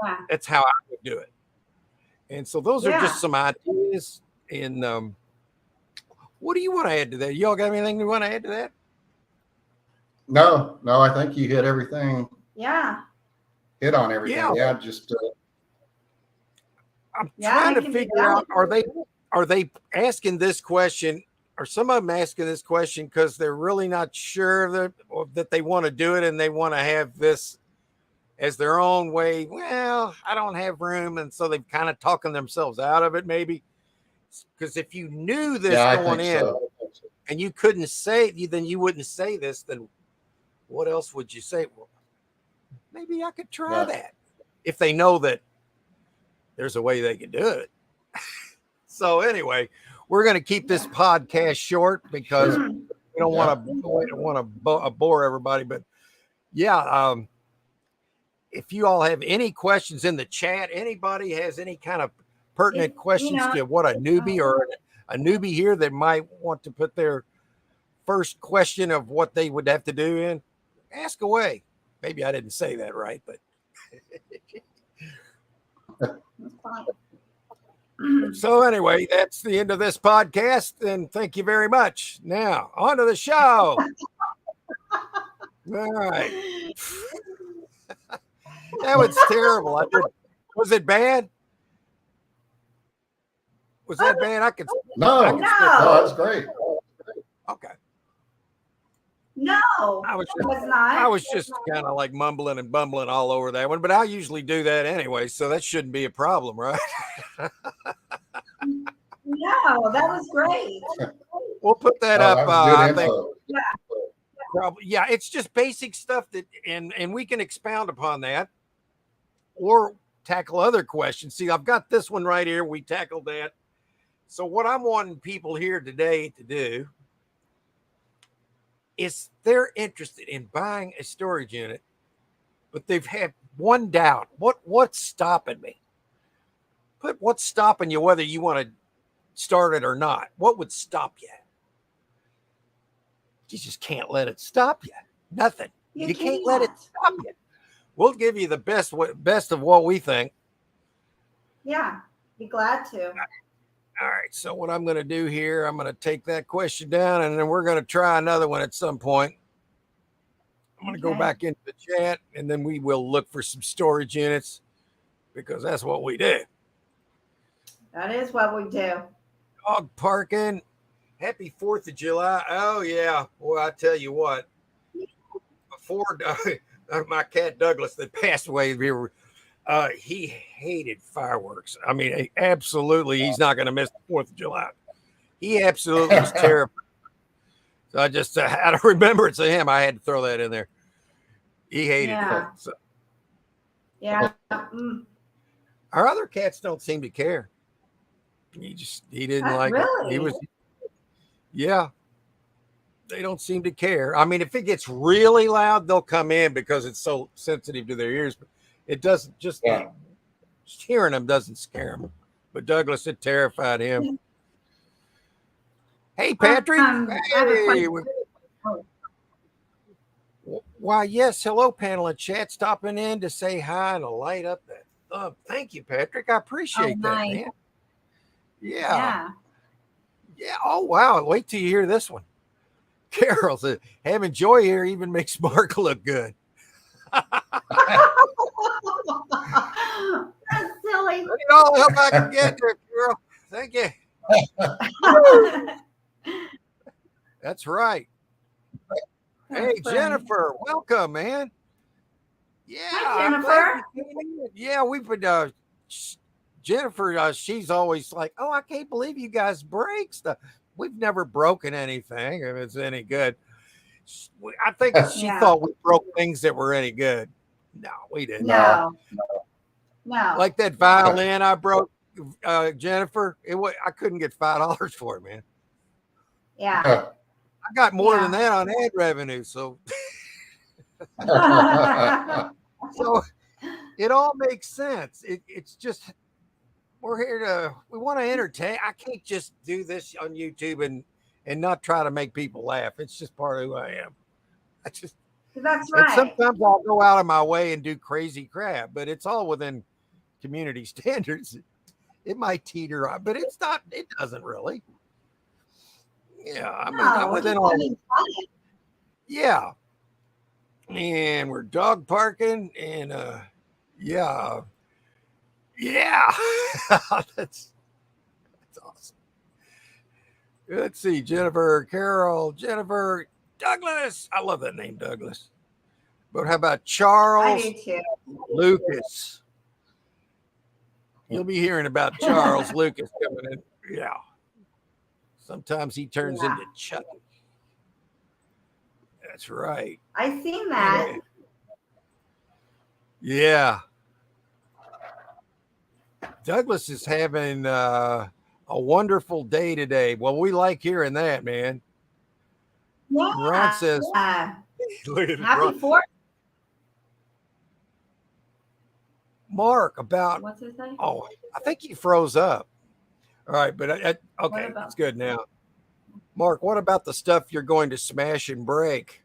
Yeah. That's how I would do it. And so those are just some ideas. And what do you want to add to that? Y'all got anything you want to add to that? No, I think you hit everything. Yeah. Hit on everything. I'm trying to figure out, are they asking this question? Are some of them asking this question because they're really not sure that they want to do it, and they want to have this as their own way? Well, I don't have room, and so they've kind of talking themselves out of it, maybe. Because if you knew this going in, and you couldn't say, then you wouldn't say this. Then what else would you say? Well, maybe I could try that, if they know that there's a way they can do it. So anyway, we're going to keep this podcast short because we don't want to bore everybody. But if you all have any questions in the chat, anybody has any kind of pertinent questions to what a newbie or a newbie here that might want to put their first question of what they would have to do in, ask away. Maybe I didn't say that right, but so anyway, that's the end of this podcast, and thank you very much. Now on to the show. All right. That was terrible. Was it bad? Was that bad? No, that's great. Okay. No, I was just kind of like mumbling and bumbling all over that one, but I usually do that anyway, so that shouldn't be a problem, right? No, that was great. We'll put that up. I think. Yeah. Probably, it's just basic stuff and we can expound upon that or tackle other questions. See, I've got this one right here. We tackled that. So what I'm wanting people here today to do is they're interested in buying a storage unit, but they've had one doubt. What's stopping me? What's stopping you, whether you want to started or not, what would stop you? You just can't let it stop you. Nothing. You can't let it stop you. We'll give you the best of what we think. Yeah, be glad to. All right. So what I'm going to do here, I'm going to take that question down, and then we're going to try another one at some point. I'm going to go back into the chat, and then we will look for some storage units because that's what we do. That is what we do. Dog parking. Happy 4th of July. Oh, yeah. Boy, I tell you what. Before my cat Douglas that passed away here, he hated fireworks. I mean, absolutely, he's not going to miss the 4th of July. He absolutely was terrified. So I just, out of remembrance of him, I had to throw that in there. He hated it. So. Yeah. Our other cats don't seem to care. He didn't like it. He was, yeah. They don't seem to care. I mean, if it gets really loud, they'll come in because it's so sensitive to their ears. But it doesn't just hearing them doesn't scare them. But Douglas, it terrified him. Hey, Patrick. Hey. Why, yes. Hello, panel and chat. Stopping in to say hi and to light up that thumb. Thank you, Patrick. I appreciate that, man. Yeah. Oh, wow. Wait till you hear this one. Carol said, having Joy here even makes Mark look good. That's silly. Look at all the help I can get there, Carol. Thank you. That's right. Hey, Jennifer, welcome, man. Yeah. Hi, Jennifer. Yeah, we've been, Jennifer, she's always like, oh, I can't believe you guys break stuff. We've never broken anything if it's any good. I think she thought we broke things that were any good. No, we didn't. No. Like that violin I broke, Jennifer. I couldn't get $5 for it, man. Yeah. I got more than that on ad revenue, so so it all makes sense. It's just we're here we want to entertain. I can't just do this on YouTube and not try to make people laugh. It's just part of who I am. That's right. And sometimes I'll go out of my way and do crazy crap, but it's all within community standards. It might teeter up, but it's not. It doesn't really. Yeah, I mean, I'm within all. Yeah, and we're dog parking, and yeah. That's awesome. Let's see, Jennifer, Carol, Jennifer, Douglas. I love that name, Douglas. But how about Charles? I do too. Lucas. You'll be hearing about Charles Lucas coming in. Yeah. Sometimes he turns into Chucky. That's right. I seen that. Yeah. Douglas is having a wonderful day today. Well, we like hearing that, man. Yeah. Ron says, look at Happy 4th. Mark, about, what's his name? Oh, I think he froze up. All right, but okay, it's good now. Mark, what about the stuff you're going to smash and break?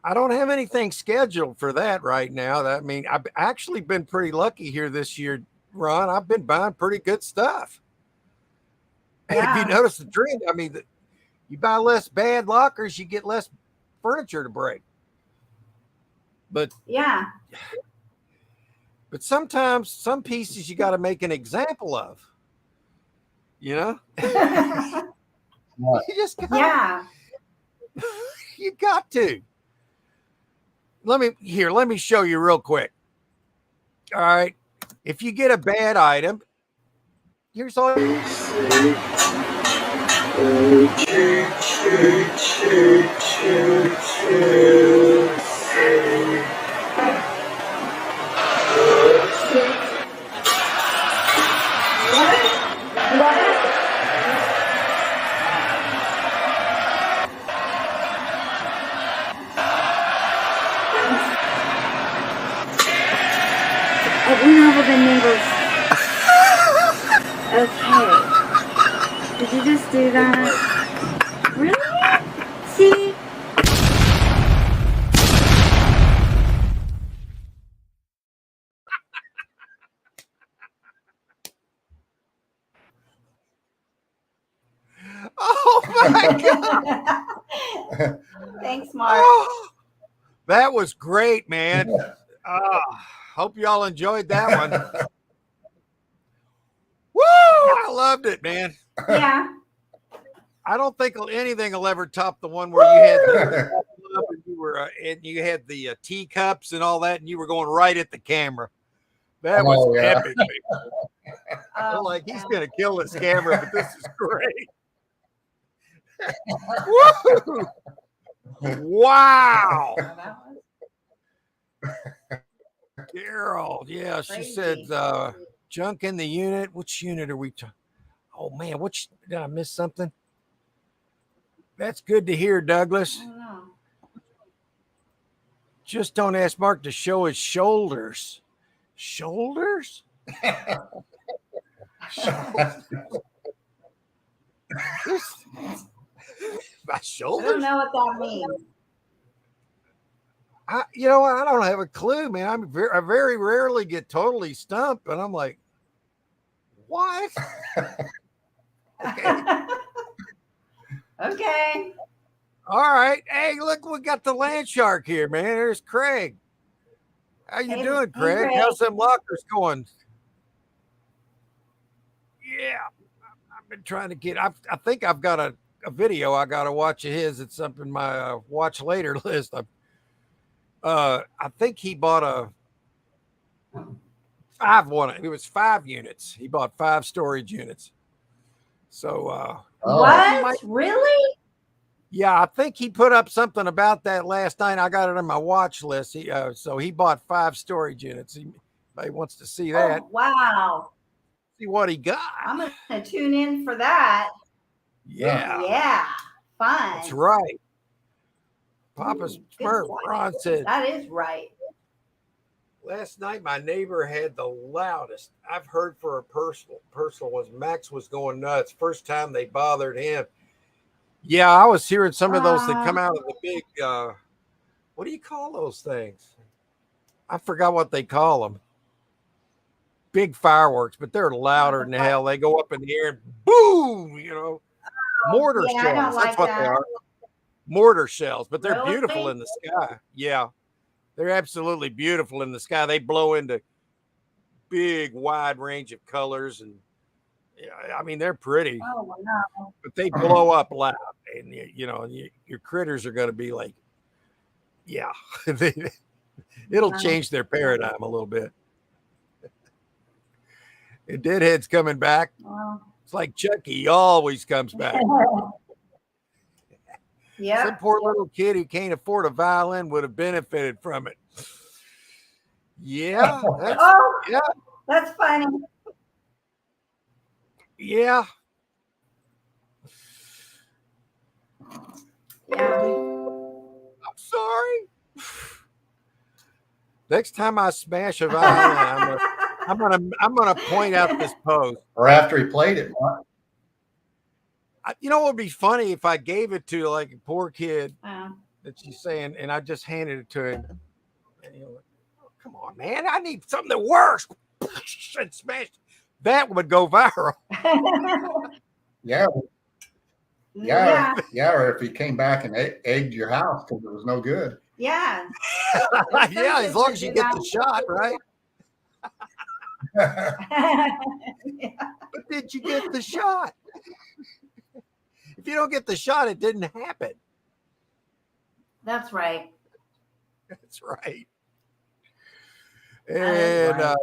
I don't have anything scheduled for that right now. I mean, I've actually been pretty lucky here this year, Ron. I've been buying pretty good stuff. Yeah. If you notice the trend, I mean, you buy less bad lockers, you get less furniture to break. But but sometimes some pieces you got to make an example of. You know? You just got you got to. Let me show you real quick. All right. If you get a bad item, here's all you We have the neighbors. Okay. just do that? Really? See? Oh my God. Thanks, Mark. Oh, that was great, man. Hope y'all enjoyed that one. Woo! I loved it, man. Yeah. I don't think anything will ever top the one where you had the and you were and you had the teacups and all that, and you were going right at the camera. That was yeah. epic. I'm like, he's gonna kill this camera, but this is great. Woo! Wow. Carol, yeah, she said junk in the unit. Which unit are we talking? Oh man, which did I miss something? That's good to hear, Douglas. I don't know. Just don't ask Mark to show his shoulders. Shoulders? My I shoulders? don't know what that means. You know, I don't have a clue, man. I very rarely get totally stumped, but I'm like, what? Okay. Okay. All right. Hey, look, we got the land shark here, man. There's Craig. How you doing, Craig? Craig. How's them lockers going? Yeah, I've been trying to get. I think I've got a video I got to watch of his. It's up in my watch later list. I think he bought a 5 one. It was 5 units. He bought 5 storage units. So what? Really? yeah, I think he put up something about that last night. I got it on my watch list. So he bought 5 storage units. He wants to see that. Oh, wow. See what he got. I'm gonna tune in for that. Yeah. Yeah. Fun. That's right. Papa Ooh, Smurf, good Ron said, that is right. last night my neighbor had the loudest I've heard for a personal was Max was going nuts. First time they bothered him. Yeah, I was hearing some of those that come out of the big, what do you call those things? I forgot what they call them. Big fireworks, but they're louder than hell. They go up in the air and boom, you know, mortar yeah, I shells. don't That's like what that. they are. Mortar shells, but they're Really? beautiful in the sky. Yeah, they're absolutely beautiful in the sky. They blow into big, wide range of colors, and yeah, I mean they're pretty. Oh wow. But they blow up loud, and you know your critters are going to be like, yeah, it'll change their paradigm a little bit. And Deadhead's coming back. Wow. It's like Chucky, he always comes back. Yeah. Some poor little kid who can't afford a violin would have benefited from it. Yeah, Oh, that's funny. yeah. Yeah. I'm sorry. Next time I smash a violin, I'm gonna point out this post. Or after he played it. You know what would be funny if I gave it to like a poor kid Oh. that she's saying, and I just handed it to him. And he'll like, oh, come on, man, I need something that works. And smash. That would go viral. Yeah. Yeah. Or if he came back and egged your house because it was no good. Yeah. Yeah, as long as you get the shot, right? But did you get the shot? If you don't get the shot, it didn't happen. That's right. That's right. That is And right. God,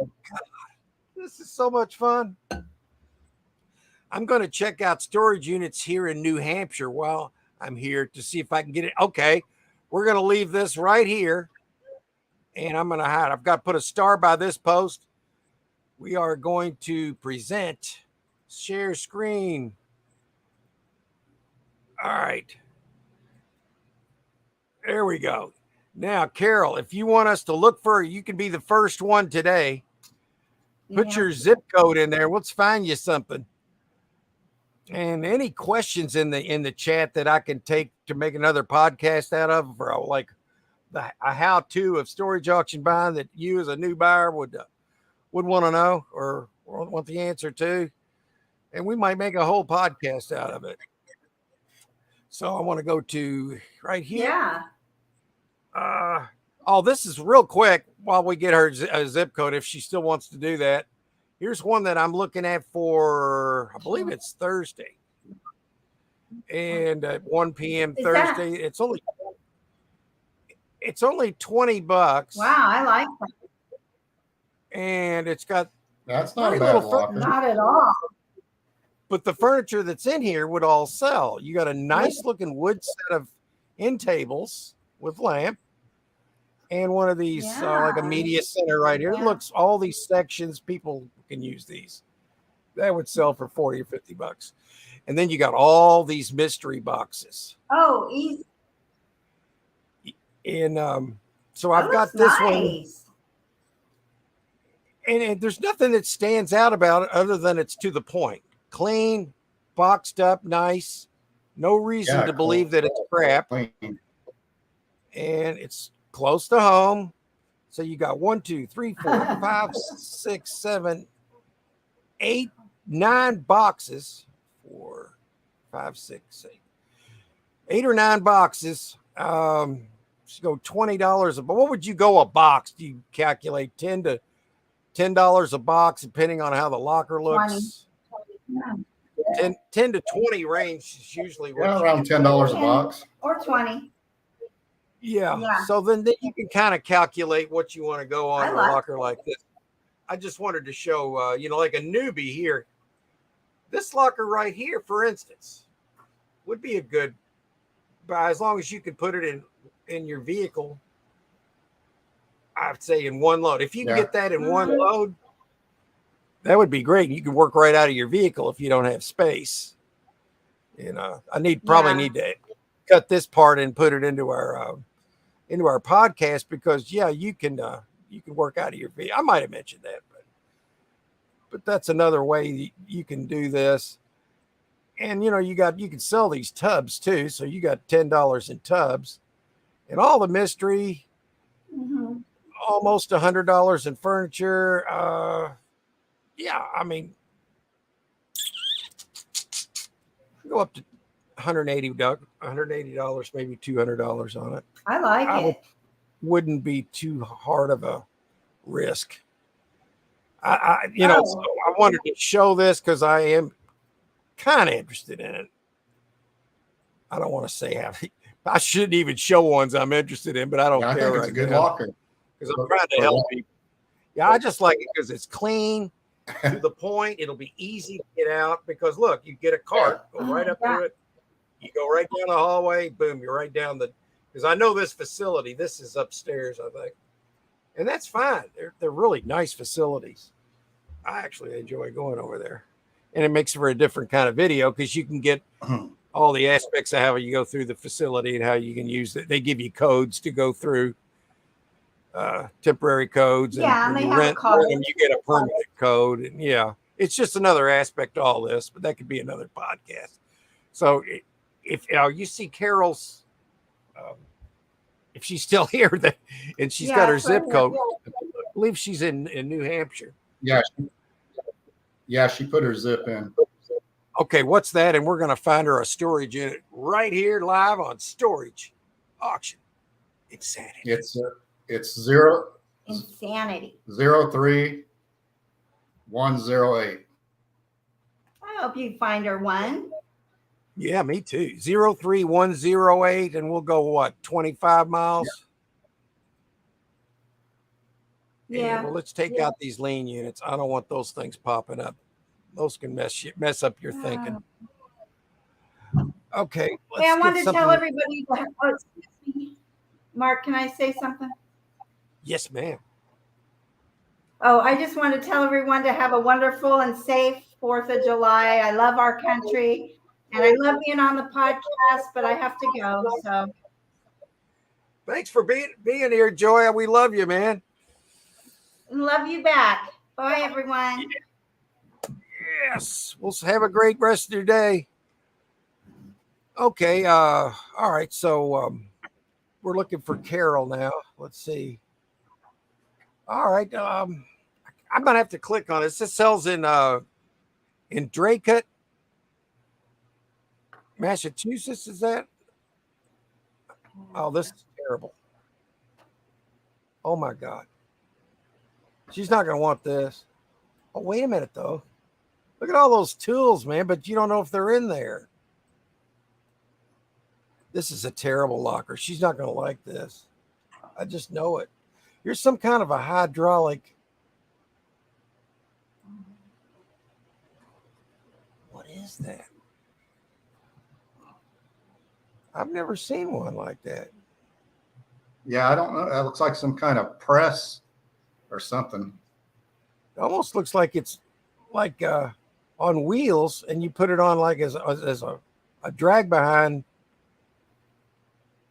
this is so much fun. I'm going to check out storage units here in New Hampshire while I'm here to see if I can get it. Okay, we're going to leave this right here, and I'm going to hide. I've got to put a star by this post. We are going to present, share screen. All right. There we go. Now, Carol, if you want us to look for, you can be the first one today. Put Yeah. your zip code in there. Let's find you something. And any questions in the chat that I can take to make another podcast out of, for like a how-to of storage auction buying that you as a new buyer would want to know or want the answer to, and we might make a whole podcast out of it. So I want to go to right here. Yeah. Oh, this is real quick while we get her zip code if she still wants to do that. Here's one that I'm looking at for, I believe it's Thursday, and at 1 p.m. Thursday. It's only $20. Wow, I like that. And it's got That's not a very bad little locker. Not at all. but the furniture that's in here would all sell. You got a nice looking wood set of end tables with lamp, and one of these like a media center right here. It looks all these sections. People can use these. That would sell for $40 or $50. And then you got all these mystery boxes. Oh, easy. And so I've got this one. And there's nothing that stands out about it other than it's to the point. Clean, boxed up, nice. No reason to believe that it's crap. Clean. And it's close to home. So you got 1, 2, 3, 4, 5, 6, 7, 8, 9 boxes. 4, 5, 6, 8. 8 or 9 boxes. So go $20 a box. What would you go a box? Do you calculate $10 a box, depending on how the locker looks? 10 to 20 range is usually around $10 a box or 20. Yeah. So then you can kind of calculate what you want to go on a locker like this. I just wanted to show, like a newbie here. This locker right here, for instance, would be a good buy as long as you could put it in your vehicle. I'd say in one load. If you can get that in one load, that would be great. You can work right out of your vehicle if you don't have space. I probably need to cut this part and put it into our podcast because you can work out of your vehicle. I might have mentioned that, but that's another way you can do this. And you can sell these tubs too. So you got $10 in tubs, and all the mystery. Mm-hmm. Almost $100 in furniture. I mean, go up to $180, maybe $200 on it. I like it. Wouldn't be too hard of a risk. So I wanted to show this because I am kind of interested in it. I don't want to say how. I shouldn't even show ones I'm interested in, but I don't care. I think it's a good locker. Because I'm trying to help people. Yeah, I just like it because it's clean, to the point. It'll be easy to get out because, look, you get a cart, go right up to it. You go right down the hallway, boom, you're right down because I know this facility. This is upstairs, I think. And that's fine. They're really nice facilities. I actually enjoy going over there. And it makes for a different kind of video because you can get all the aspects of how you go through the facility and how you can use it. They give you codes to go through. Temporary codes, and when you rent them, you get a permanent code, and it's just another aspect to all this, but that could be another podcast. So if you see Carol's, if she's still here, and she's got her zip code, I believe she's in New Hampshire. She put her zip in. Okay, what's that? And we're going to find her a storage unit right here live on Storage Auction Insanity. It's 0 Insanity. 03108. I hope you find her one. Yeah, me too. 03108, and we'll go 25 miles. Yeah. Well, let's take out these lean units. I don't want those things popping up. Those can mess up your thinking. Okay. I wanted to tell everybody. Excuse me. Mark, can I say something? Yes, ma'am. Oh, I just want to tell everyone to have a wonderful and safe 4th of July. I love our country, and I love being on the podcast, but I have to go. So, thanks for being here, Joy. We love you, man. Love you back. Bye, everyone. Yes. We'll have a great rest of your day. Okay. All right. So we're looking for Carol now. Let's see. All right. I'm gonna have to click on it. This sells in Dracut, Massachusetts. Is that? Oh, this is terrible. Oh my God. She's not gonna want this. Oh, wait a minute though. Look at all those tools, man, but you don't know if they're in there. This is a terrible locker. She's not going to like this. I just know it. Here's some kind of a hydraulic. What is that? I've never seen one like that. Yeah, I don't know. That looks like some kind of press or something. It almost looks like it's like on wheels, and you put it on like as a drag behind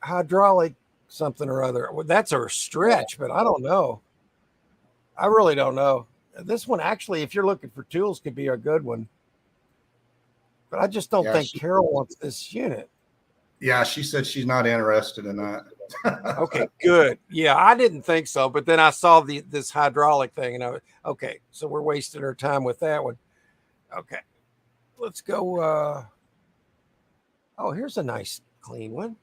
hydraulic something or other. Well, that's a stretch, but I don't know. I really don't know. This one actually, if you're looking for tools, could be a good one. But I just don't think Carol wants this unit. Yeah, she said she's not interested in that. Okay, good. Yeah, I didn't think so, but then I saw this hydraulic thing, and okay, so we're wasting our time with that one. Okay, let's go. Oh, here's a nice clean one.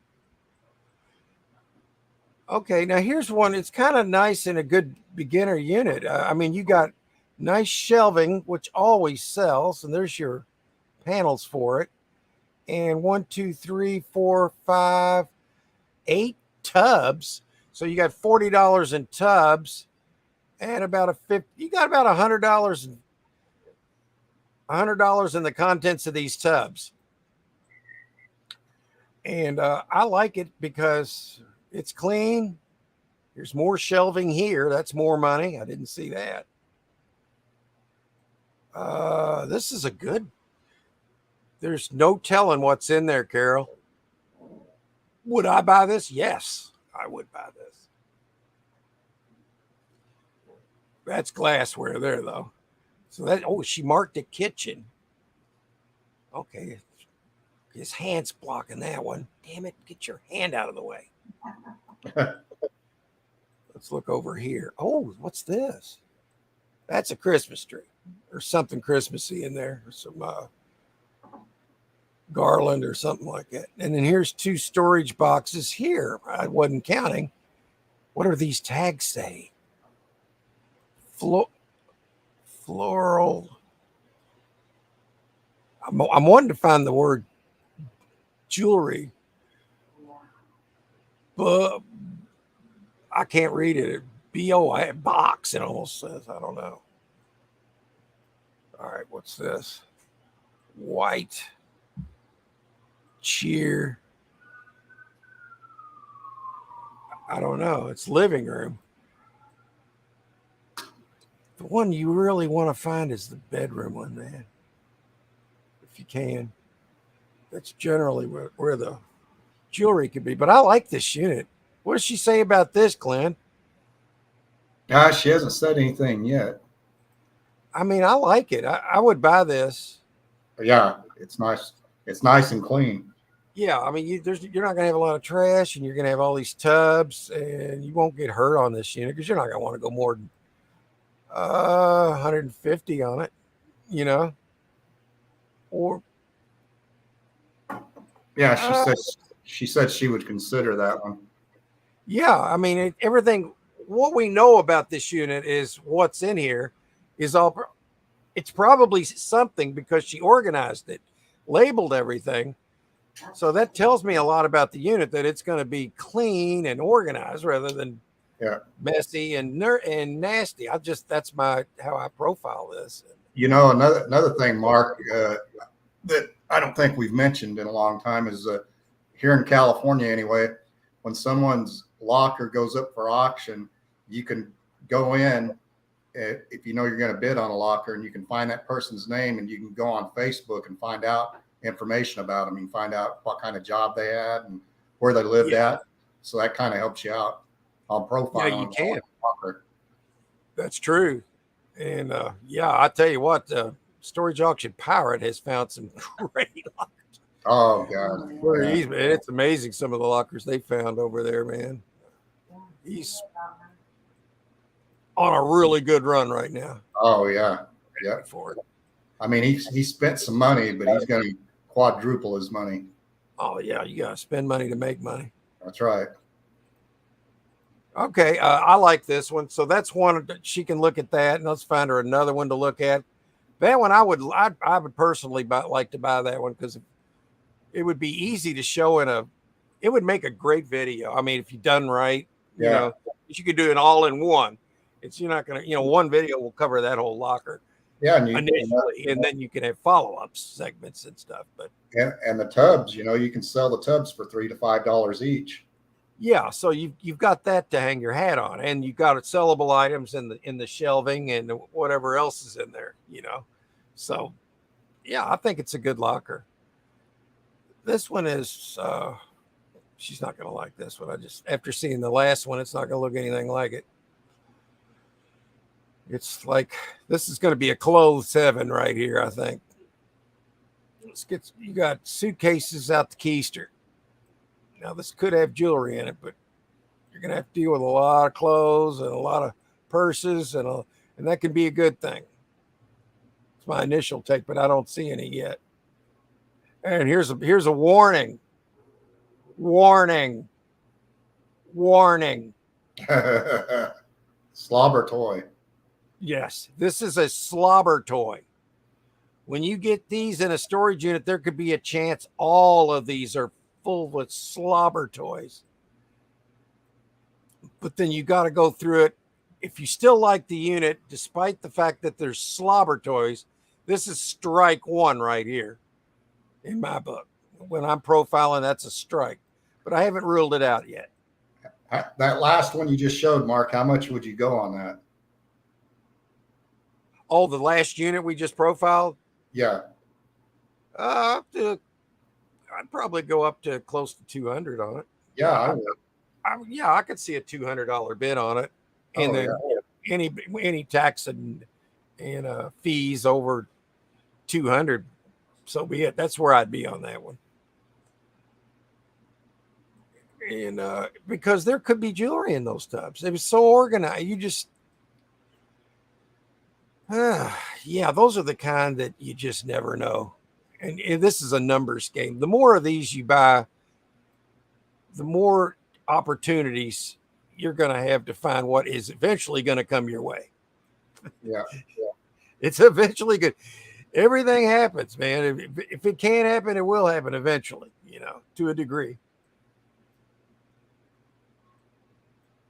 Okay, now here's one. It's kind of nice in a good beginner unit. I mean, you got nice shelving, which always sells, and there's your panels for it. And 1, 2, 3, 4, 5, 8 tubs. So you got $40 in tubs, and about you got about $100 in the contents of these tubs. And I like it because it's clean. There's more shelving here. That's more money. I didn't see that. This is a good. There's no telling what's in there, Carol. Would I buy this? Yes, I would buy this. That's glassware there, though. So that, oh, she marked the kitchen. Okay. His hand's blocking that one. Damn it. Get your hand out of the way. Let's look over here. Oh, what's this? That's a Christmas tree or something Christmassy in there. Or some garland or something like that. And then here's 2 storage boxes here. I wasn't counting. What are these tags say? Floral. I'm wanting to find the word jewelry, but I can't read it. B-O-I box, it almost says. I don't know. All right, what's this? White cheer. I don't know. It's living room. The one you really want to find is the bedroom one, man. If you can. That's generally where the jewelry could be. But I like this unit. What does she say about this, Glenn? She hasn't said anything yet. I mean, I like it. I would buy this. Yeah, it's nice. It's nice and clean. Yeah, I mean, you're not going to have a lot of trash, and you're going to have all these tubs, and you won't get hurt on this unit because you're not going to want to go more than 150 on it, you know. Or yeah, she said she would consider that one. Yeah, I mean, everything. What we know about this unit is what's in here is all. It's probably something because she organized it, labeled everything. So that tells me a lot about the unit, that it's going to be clean and organized rather than messy and nasty. That's how I profile this. You know, another thing, Mark, that I don't think we've mentioned in a long time is here in California anyway, when someone's locker goes up for auction, you can go in if you know you're going to bid on a locker, and you can find that person's name, and you can go on Facebook and find out information about them. You can find out what kind of job they had and where they lived at. So that kind of helps you out on profile. Yeah, you can. That's true. And I tell you what, Storage Auction Pirate has found some great lockers. Oh God. Where Yeah. he's, man, it's amazing some of the lockers they found over there, man. He's on a really good run right now. Oh yeah. Yeah. For it. I mean, he spent some money, but he's going to quadruple his money. Oh yeah, you gotta spend money to make money. That's right. Okay, I like this one. So that's one that she can look at that, and let's find her another one to look at. That one I would personally like to buy that one because it would be easy to show it would make a great video. I mean, if you done right, you know, you could do it all in one. You're not gonna, one video will cover that whole locker. Yeah, initially, and then you can have follow-up segments and stuff. But and the tubs, you can sell the tubs for $3 to $5 each. Yeah, so you've got that to hang your hat on, and you've got sellable items in the shelving and whatever else is in there, So, yeah, I think it's a good locker. This one is she's not going to like this one. After seeing the last one, it's not going to look anything like it. It's like this is going to be a clothes 7 right here, I think. You got suitcases out the keister. Now this could have jewelry in it, but you're going to have to deal with a lot of clothes and a lot of purses, and that can be a good thing. It's my initial take, but I don't see any yet. And here's a warning. Warning. Slobber toy. Yes, this is a slobber toy. When you get these in a storage unit, there could be a chance all of these are full with slobber toys. But then you got to go through it. If you still like the unit, despite the fact that there's slobber toys, this is strike 1 right here in my book. When I'm profiling, that's a strike. But I haven't ruled it out yet. That last one you just showed, Mark, how much would you go on that? Oh, the last unit we just profiled? Yeah. I'd probably go up to close to 200 on it. Yeah, I would. I could see a $200 bid on it, and then any tax and fees over 200, so be it. That's where I'd be on that one. And because there could be jewelry in those tubs, it was so organized. You just those are the kind that you just never know. And this is a numbers game. The more of these you buy, the more opportunities you're going to have to find what is eventually going to come your way. Yeah. It's eventually good. Everything happens, man. If it can't happen, it will happen eventually, to a degree.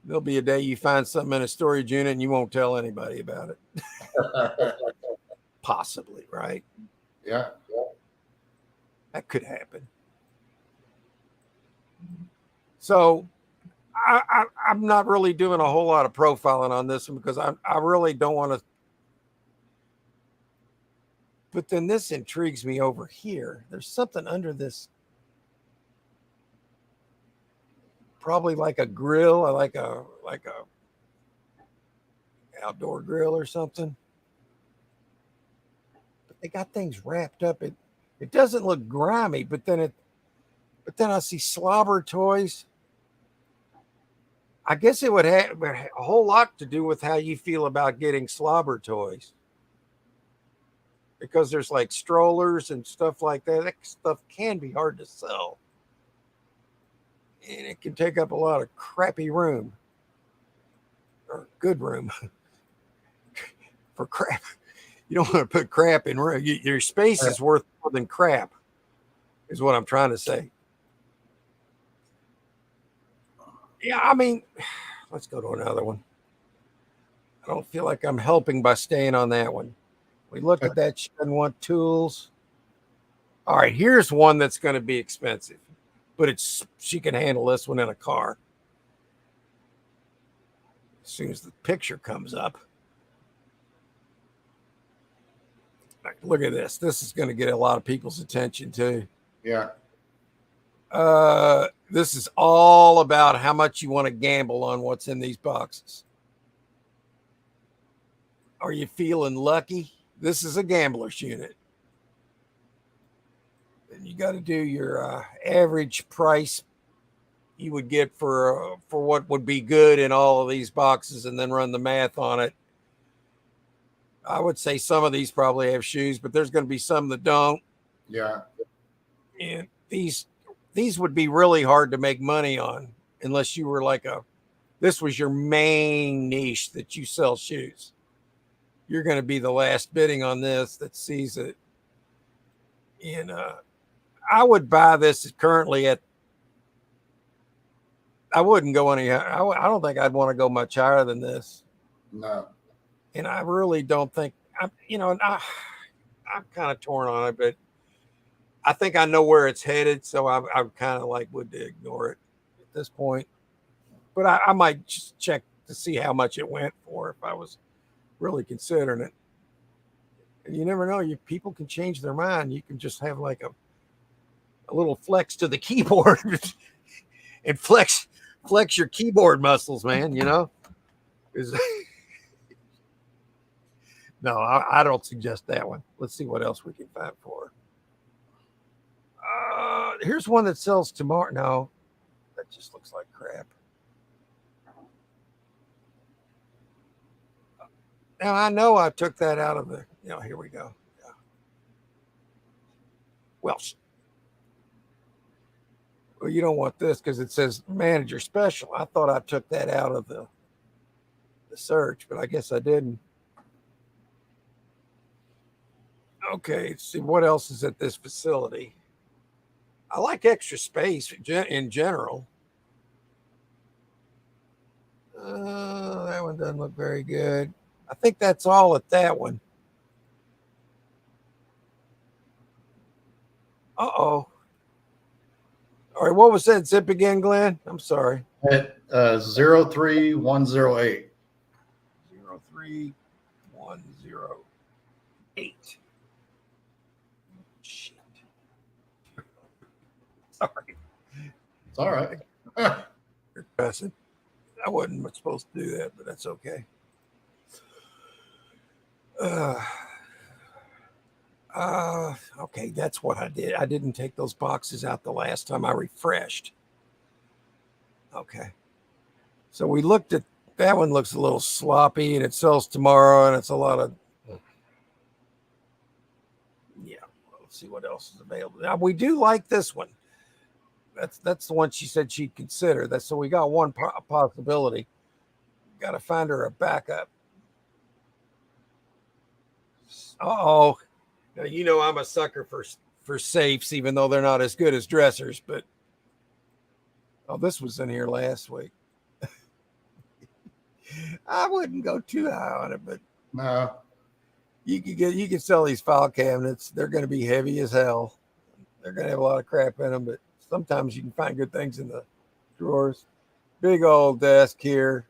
There'll be a day you find something in a storage unit and you won't tell anybody about it. Possibly, right? Yeah. That could happen. So I'm not really doing a whole lot of profiling on this one because I really don't want to. But then this intrigues me over here. There's something under this. Probably like a grill, like a outdoor grill or something. But they got things wrapped up. It doesn't look grimy, but then I see slobber toys. I guess it would have a whole lot to do with how you feel about getting slobber toys. Because there's like strollers and stuff like that. That stuff can be hard to sell. And it can take up a lot of crappy room. Or good room. For crap. You don't want to put crap in room. Your space is worth more than crap, is what I'm trying to say. Yeah, I mean, let's go to another one. I don't feel like I'm helping by staying on that one. We look at that. She doesn't want tools. All right, here's one that's going to be expensive, but she can handle this one in a car. As soon as the picture comes up. Look at this. This is going to get a lot of people's attention too. Yeah. This is all about how much you want to gamble on what's in these boxes. Are you feeling lucky? This is a gambler's unit. And you got to do your average price you would get for what would be good in all of these boxes, and then run the math on it. I would say some of these probably have shoes, but there's going to be some that don't. Yeah. And these would be really hard to make money on unless you were like this was your main niche that you sell shoes. You're going to be the last bidding on this that sees it. And I would buy this currently at, I wouldn't go any, I don't think I'd want to go much higher than this. No. And I really don't think, I'm kind of torn on it, but I think I know where it's headed. So I kind of like would ignore it at this point. But I might just check to see how much it went for if I was really considering it. And you never know, people can change their mind. You can just have like a little flex to the keyboard and flex your keyboard muscles, man, No, I don't suggest that one. Let's see what else we can find for her. Here's one that sells tomorrow. No, that just looks like crap. Now I know I took that out of the, here we go. Yeah. Well, you don't want this because it says manager special. I thought I took that out of the search, but I guess I didn't. Okay, let's see what else is at this facility. I like extra space in general. That one doesn't look very good. I think that's all at that one. Uh-oh. All right, what was that zip again, Glenn? I'm sorry. At 03108. 03108. Shit. Sorry. It's all right. You're cussing. I wasn't supposed to do that, but that's okay. Okay, that's what I did. I didn't take those boxes out the last time I refreshed. Okay. So we looked at that one, looks a little sloppy, and it sells tomorrow, and it's a lot of, yeah, let's see what else is available. Now we do like this one. That's the one she said she'd consider. So we got one possibility. Got to find her a backup. Uh-oh. Now, I'm a sucker for safes, even though they're not as good as dressers, but this was in here last week. I wouldn't go too high on it, but No. you can sell these file cabinets. They're going to be heavy as hell. They're going to have a lot of crap in them, but sometimes you can find good things in the drawers. Big old desk here,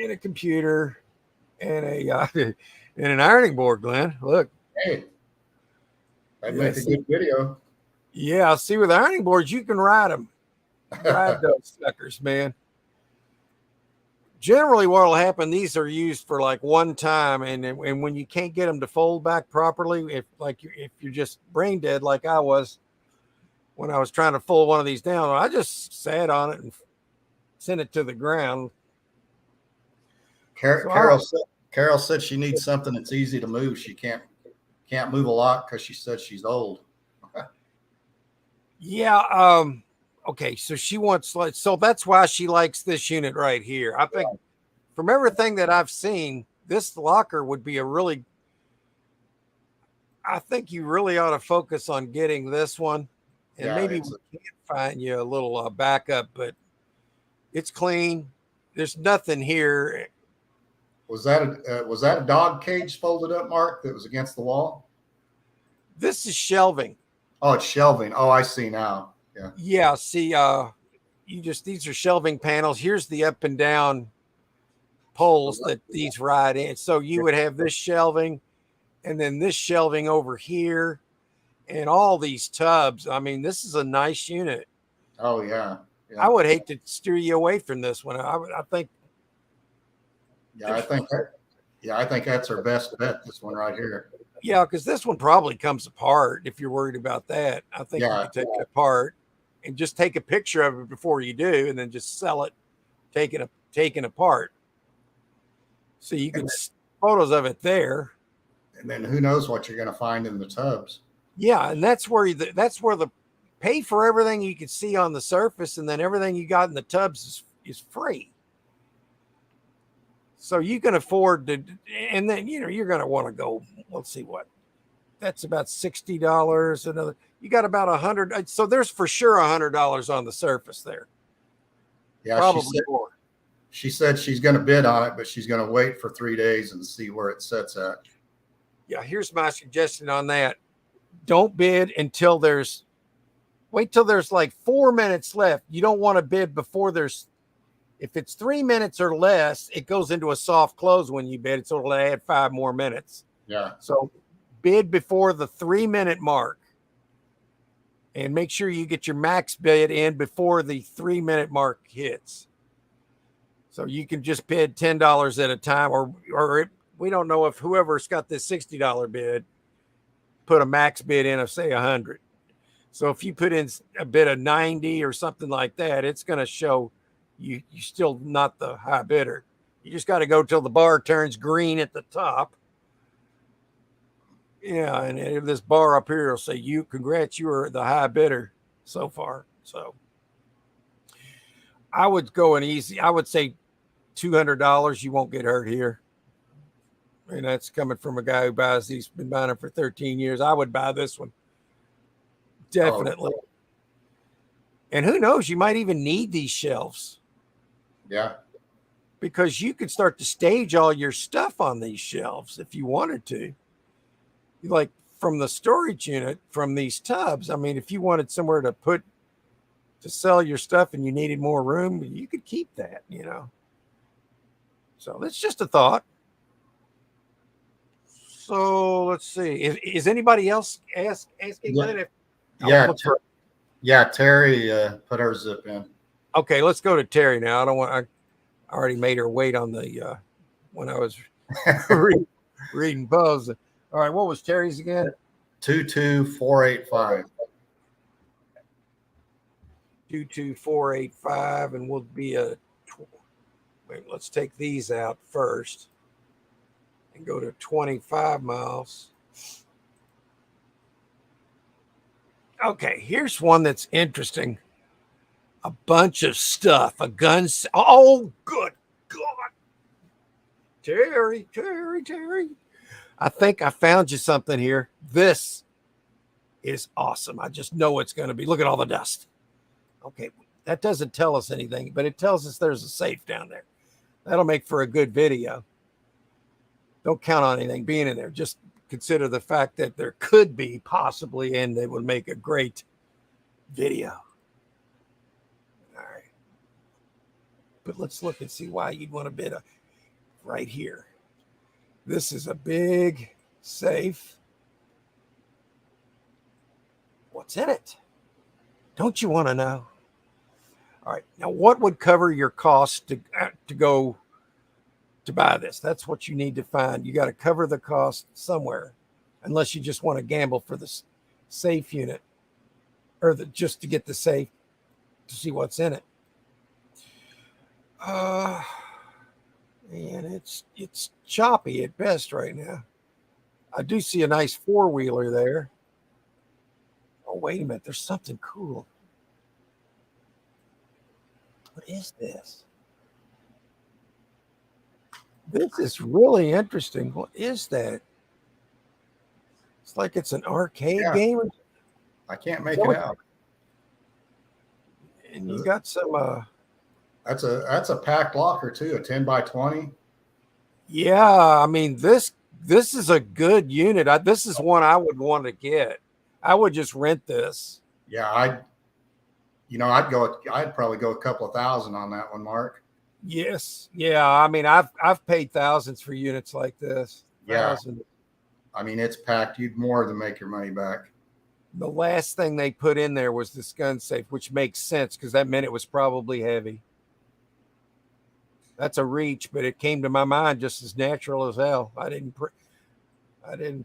and a computer, and and an ironing board, Glenn. Look. Hey, that'd make a good video. Yeah, see, with ironing boards, you can ride them. Ride those suckers, man. Generally, what will happen, these are used for like one time, and when you can't get them to fold back properly, if you're just brain dead like I was when I was trying to fold one of these down, I just sat on it and sent it to the ground. Carol said she needs something that's easy to move. She can't move a lot because she said she's old. Yeah. Okay. So she wants, so that's why she likes this unit right here. I think from everything that I've seen, this locker would be I think you really ought to focus on getting this one, and maybe we can find you a little backup, but it's clean. There's nothing here. Was that a dog cage folded up, Mark, that was against the wall? This is shelving. Oh, it's shelving. Oh, I see now. Yeah. Yeah. See, these are shelving panels. Here's the up and down poles that these ride in. So you would have this shelving and then this shelving over here and all these tubs. I mean, this is a nice unit. Oh, yeah. I would hate to steer you away from this one. I think. Yeah, I think Yeah, I think that's our best bet. This one right here. Yeah, because this one probably comes apart if you're worried about that. I think you Yeah. can take it apart and just take a picture of it before you do, and then just sell it taken apart. So you can photos of it there. And then who knows what you're going to find in the tubs. Yeah, and that's where the pay for everything you can see on the surface, and then everything you got in the tubs is free. So you can afford to, and then you're going to want to go. Let's see what. That's about $60. Another, you got about $100. So there's for sure $100 on the surface there. Yeah, Probably more. She said she's going to bid on it, but she's going to wait for 3 days and see where it sets at. Yeah, here's my suggestion on that. Don't bid until wait till there's like 4 minutes left. You don't want to bid before if it's 3 minutes or less, it goes into a soft close when you bid. So it'll add 5 more minutes. Yeah. So bid before the 3 minute mark, and make sure you get your max bid in before the 3 minute mark hits. So you can just bid $10 at a time, or we don't know if whoever's got this $60 bid put a max bid in of say 100. So if you put in a bid of 90 or something like that, it's going to show you still not the high bidder. You just got to go till the bar turns green at the top. Yeah, and this bar up here will say, congrats, you are the high bidder so far. So I would go easy. I would say $200. You won't get hurt here. And that's coming from a guy who buys these, been buying them for 13 years. I would buy this one. Definitely. Oh. And who knows, you might even need these shelves. Yeah. Because you could start to stage all your stuff on these shelves if you wanted to. Like from the storage unit, from these tubs. I mean, if you wanted somewhere to sell your stuff and you needed more room, you could keep that, So that's just a thought. So let's see. Is anybody else asking? Yeah. Terry put her zip in. Okay, let's go to Terry now. I already made her wait on the when I was reading Buzz. All right, what was Terry's again? 22485. 22485, and we'll be wait, let's take these out first and go to 25 miles. Okay, here's one that's interesting. A bunch of stuff, a gun. Oh, good God. Terry. I think I found you something here. This is awesome. I just know it's going to be. Look at all the dust. Okay, that doesn't tell us anything, but it tells us there's a safe down there. That'll make for a good video. Don't count on anything being in there. Just consider the fact that there could be possibly, and it would make a great video. All right. But let's look and see why you'd want to bid right here. This is a big safe. What's in it? Don't you want to know? All right. Now, what would cover your cost to go to buy this? That's what you need to find. You got to cover the cost somewhere, unless you just want to gamble for the safe unit, or just to get the safe to see what's in it. And it's choppy at best right now. I do see a nice 4-wheeler there. Oh, wait a minute. There's something cool. What is this? This is really interesting. What is that? It's like it's an arcade game. I can't make it out. And you got some that's a packed locker too, a 10x20. Yeah, I mean this is a good unit. This is one I would want to get. I would just rent this. Yeah, I'd probably go a couple of thousand on that one, Mark. Yes. Yeah, I mean I've paid thousands for units like this. Thousands. I mean, it's packed. You'd more than make your money back. The last thing they put in there was this gun safe, which makes sense because that meant it was probably heavy. That's a reach, but it came to my mind just as natural as hell. I didn't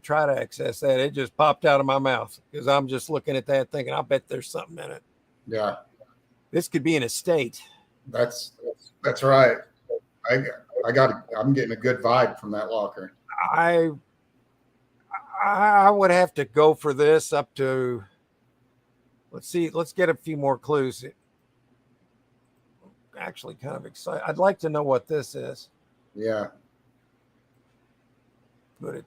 try to access that. It just popped out of my mouth because I'm just looking at that thinking, I bet there's something in it. Yeah, This could be an estate. that's right. I'm getting a good vibe from that locker. I would have to go for this up to, let's see, let's get a few more clues. Actually kind of excited. I'd like to know what this is. Yeah. But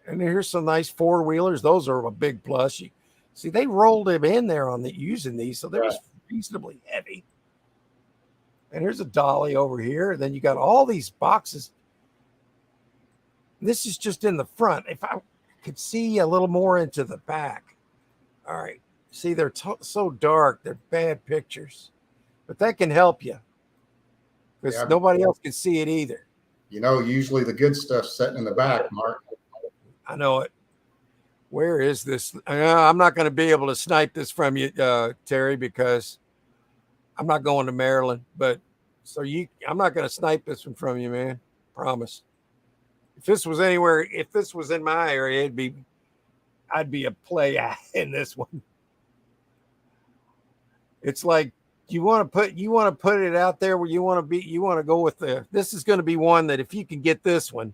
and here's some nice four-wheelers. Those are a big plus. You see, they rolled him in there on using these, so they're reasonably heavy. And here's a dolly over here. And then you got all these boxes. This is just in the front. If I could see a little more into the back. All right. See, they're so dark. They're bad pictures. But that can help you because nobody else can see it either. You know, usually the good stuff's sitting in the back, Mark. I know it. Where is this? I'm not going to be able to snipe this from you, Terry, because I'm not going to Maryland. But I'm not going to snipe this one from you, man. Promise. If this was anywhere, if this was in my area, I'd be a play in this one. It's like you want to put it out there where you want to go with this is going to be one that if you can get this one,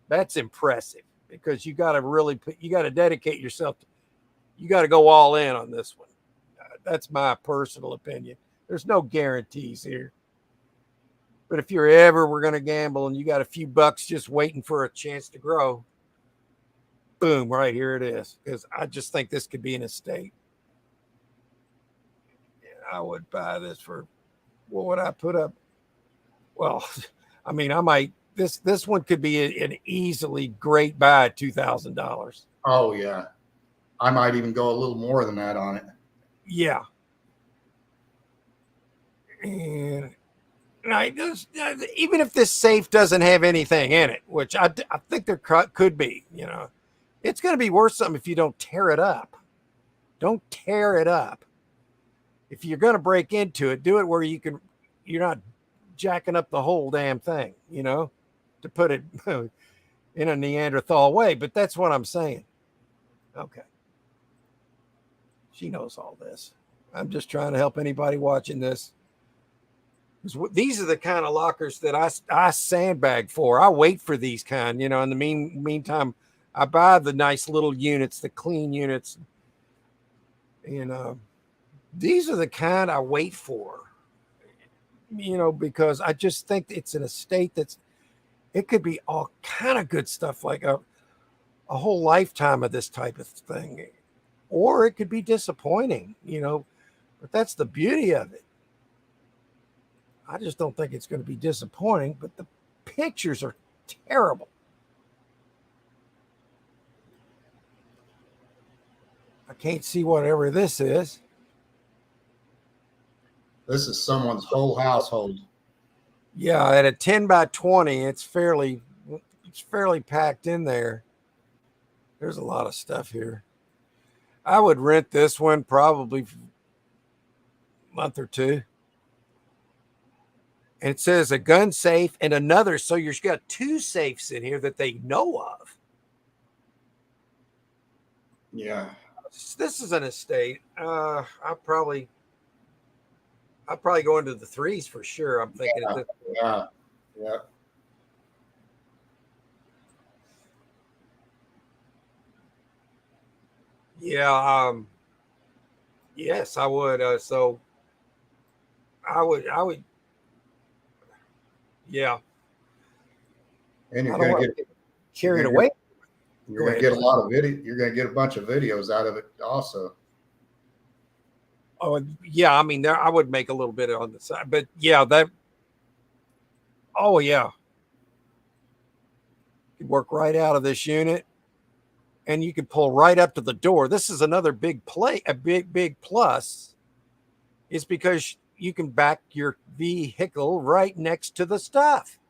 that's impressive because you got to dedicate yourself. You got to go all in on this one. That's my personal opinion. There's no guarantees here. But if we're going to gamble and you got a few bucks just waiting for a chance to grow, boom, right here it is. Because I just think this could be an estate. I would buy this for, what would I put up? Well, I mean, I might, this one could be an easily great buy at $2,000. Oh, yeah. I might even go a little more than that on it. Yeah. And even if this safe doesn't have anything in it, which I think there could be, it's going to be worth something if you don't tear it up. Don't tear it up. If you're going to break into it, do it where you're not jacking up the whole damn thing, to put it in a Neanderthal way. But that's what I'm saying. Okay. She knows all this. I'm just trying to help anybody watching this. These are the kind of lockers that I sandbag for. I wait for these kind, in the meantime, I buy the nice little units, the clean units. These are the kind I wait for, because I just think it's an estate it could be all kind of good stuff, like a whole lifetime of this type of thing, or it could be disappointing, but that's the beauty of it. I just don't think it's going to be disappointing, but the pictures are terrible. I can't see whatever this is. This is someone's whole household. Yeah, at a 10 by 20, it's fairly packed in there. There's a lot of stuff here. I would rent this one probably a month or two. And it says a gun safe and another. So you've got two safes in here that they know of. Yeah. This is an estate. I'll probably go into the threes for sure. I'm thinking. Yeah. Yeah. Yes, I would. So I would. Yeah. And you're going to get carried away. You're going to get a lot of video. You're going to get a bunch of videos out of it also. Oh, yeah. I mean, I would make a little bit on the side, but yeah, oh, yeah. You work right out of this unit and you can pull right up to the door. This is another big big plus is because you can back your vehicle right next to the stuff.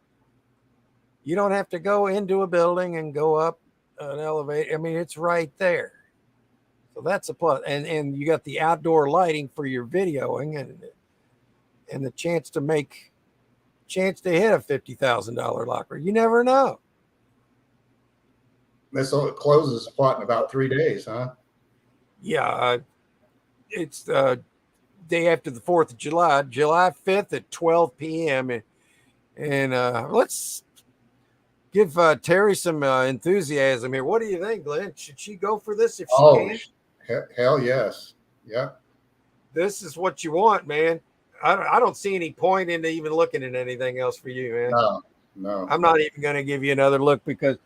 You don't have to go into a building and go up an elevator. I mean, it's right there. So that's a plus. And you got the outdoor lighting for your videoing and the chance to make chance to hit a $50,000 locker. You never know. This closes what in about 3 days, huh? Yeah, it's day after the 4th of July, July 5th at 12 p.m. And let's give Terry some enthusiasm here. What do you think, Glenn? Should she go for this if she can? Hell yes. Yeah. This is what you want, man. I don't see any point in even looking at anything else for you, man. No. I'm not even going to give you another look, because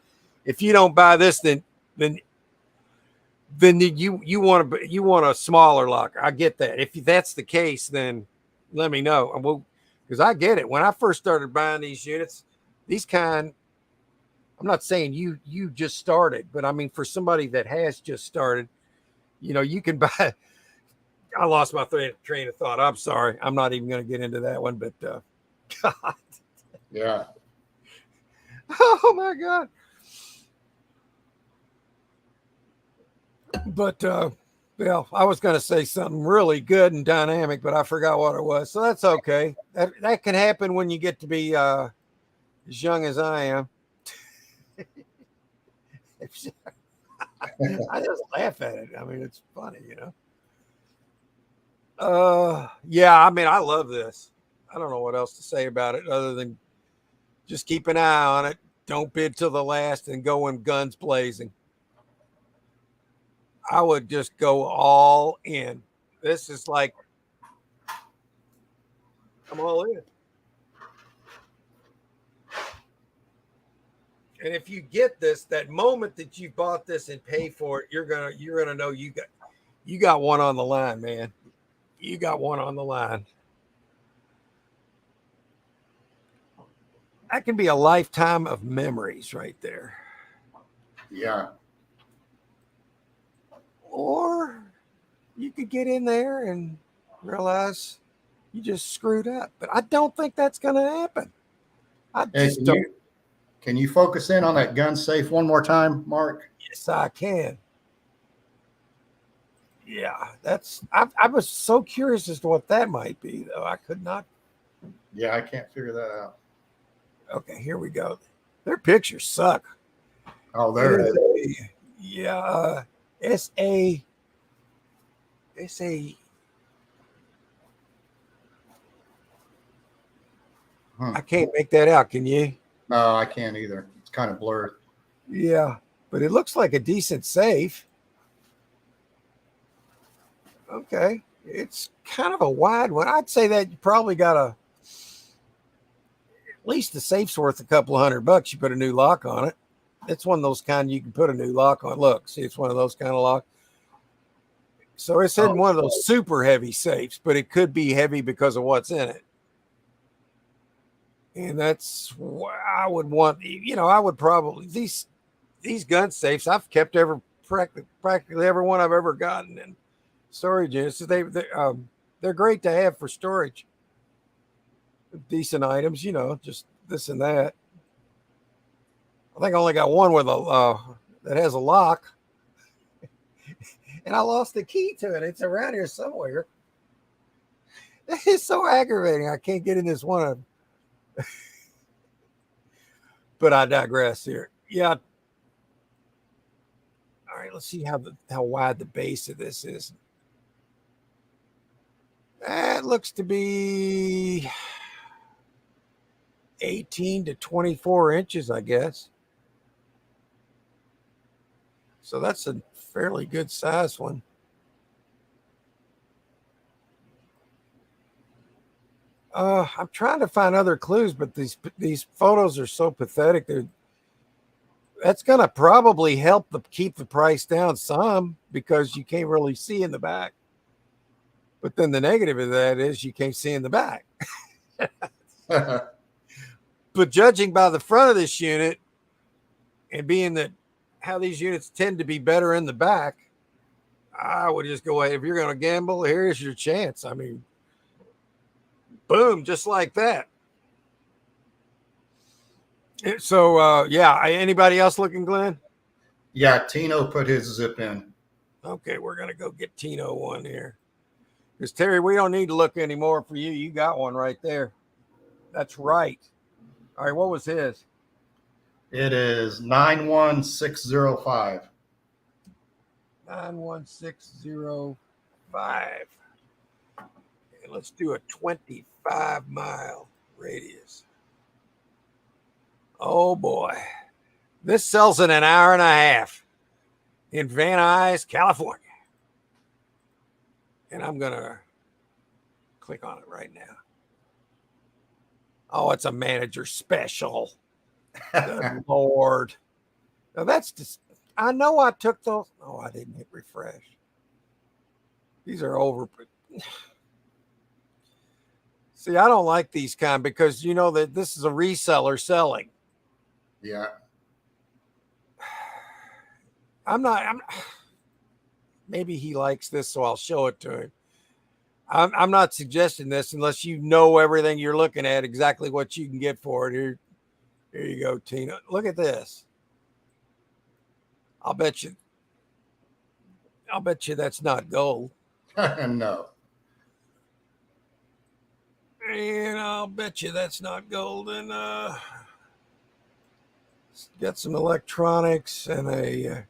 if you don't buy this, then you want a smaller locker. I get that. If that's the case, then let me know. And because I get it. When I first started buying these units, I'm not saying you just started, but I mean, for somebody that has just started, you can buy. I lost my train of thought. I'm sorry. I'm not even going to get into that one, but God. Yeah. Oh my God. But I was going to say something really good and dynamic, but I forgot what it was. So that's okay. That can happen when you get to be as young as I am. I just laugh at it. I mean, it's funny, Yeah, I mean, I love this. I don't know what else to say about it other than just keep an eye on it. Don't bid till the last and go in guns blazing. I would just go all in. This is like, I'm all in. And if you get this, that moment that you bought this and pay for it, you're gonna know you got one on the line, man. You got one on the line. That can be a lifetime of memories right there. Yeah. Or you could get in there and realize you just screwed up. But I don't think that's going to happen. Can you focus in on that gun safe one more time, Mark? Yes, I can. Yeah, I was so curious as to what that might be, though. I could not. Yeah, I can't figure that out. Okay, here we go. Their pictures suck. Oh, there it is. Yeah, SA. I can't make that out. Can you? No, I can't either. It's kind of blurred. Yeah, but it looks like a decent safe. Okay, it's kind of a wide one. I'd say that you probably got at least the safe's worth a couple of $100. You put a new lock on it. It's one of those kind you can put a new lock on. Look, see, it's one of those kind of locks. So it's in one of those super heavy safes, but it could be heavy because of what's in it. And that's what I would want. I would probably these gun safes. I've kept practically every one I've ever gotten in storage units. They're great to have for storage. Decent items, just this and that. I think I only got one with that has a lock, and I lost the key to it. It's around here somewhere. It's so aggravating. I can't get in this one. But I digress here. Yeah. All right. Let's see how wide the base of this is. That looks to be 18 to 24 inches, I guess. So that's a fairly good size one. I'm trying to find other clues, but these photos are so pathetic. That's going to probably help keep the price down some, because you can't really see in the back. But then the negative of that is you can't see in the back. But judging by the front of this unit, and being that how these units tend to be better in the back, I would just go ahead. If you're going to gamble, here's your chance. I mean, boom, just like that. So, anybody else looking, Glenn? Yeah, Tino put his zip in. Okay, we're going to go get Tino one here. Because, Terry, we don't need to look anymore for you. You got one right there. That's right. All right, what was his? It is 91605. 91605. And let's do a 25-mile radius. Oh boy. This sells in an hour and a half in Van Nuys, California. And I'm going to click on it right now. Oh, it's a manager special. Good Lord. Now that's just, I know I took those. Oh, I didn't hit refresh. These are over. See, I don't like these kind because you know that this is a reseller selling. Yeah. I'm maybe he likes this, so I'll show it to him. I'm not suggesting this unless you know everything you're looking at, exactly what you can get for it. Here you go, Tina. Look at this. I'll bet you that's not gold. No. And I'll bet you that's not gold. And got some electronics and a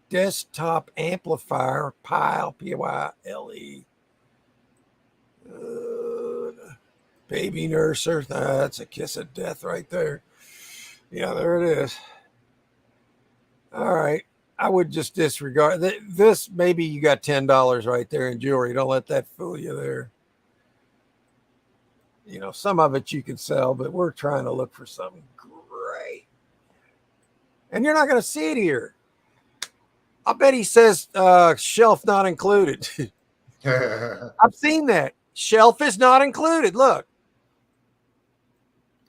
desktop amplifier, Pyle, P-Y-L-E. Baby nurser. That's a kiss of death right there. Yeah, there it is. All right. I would just disregard this. Maybe you got $10 right there in jewelry. Don't let that fool you there. You know, some of it you can sell, but we're trying to look for something great. And you're not going to see it here. I bet he says shelf not included. I've seen that. Shelf is not included. Look.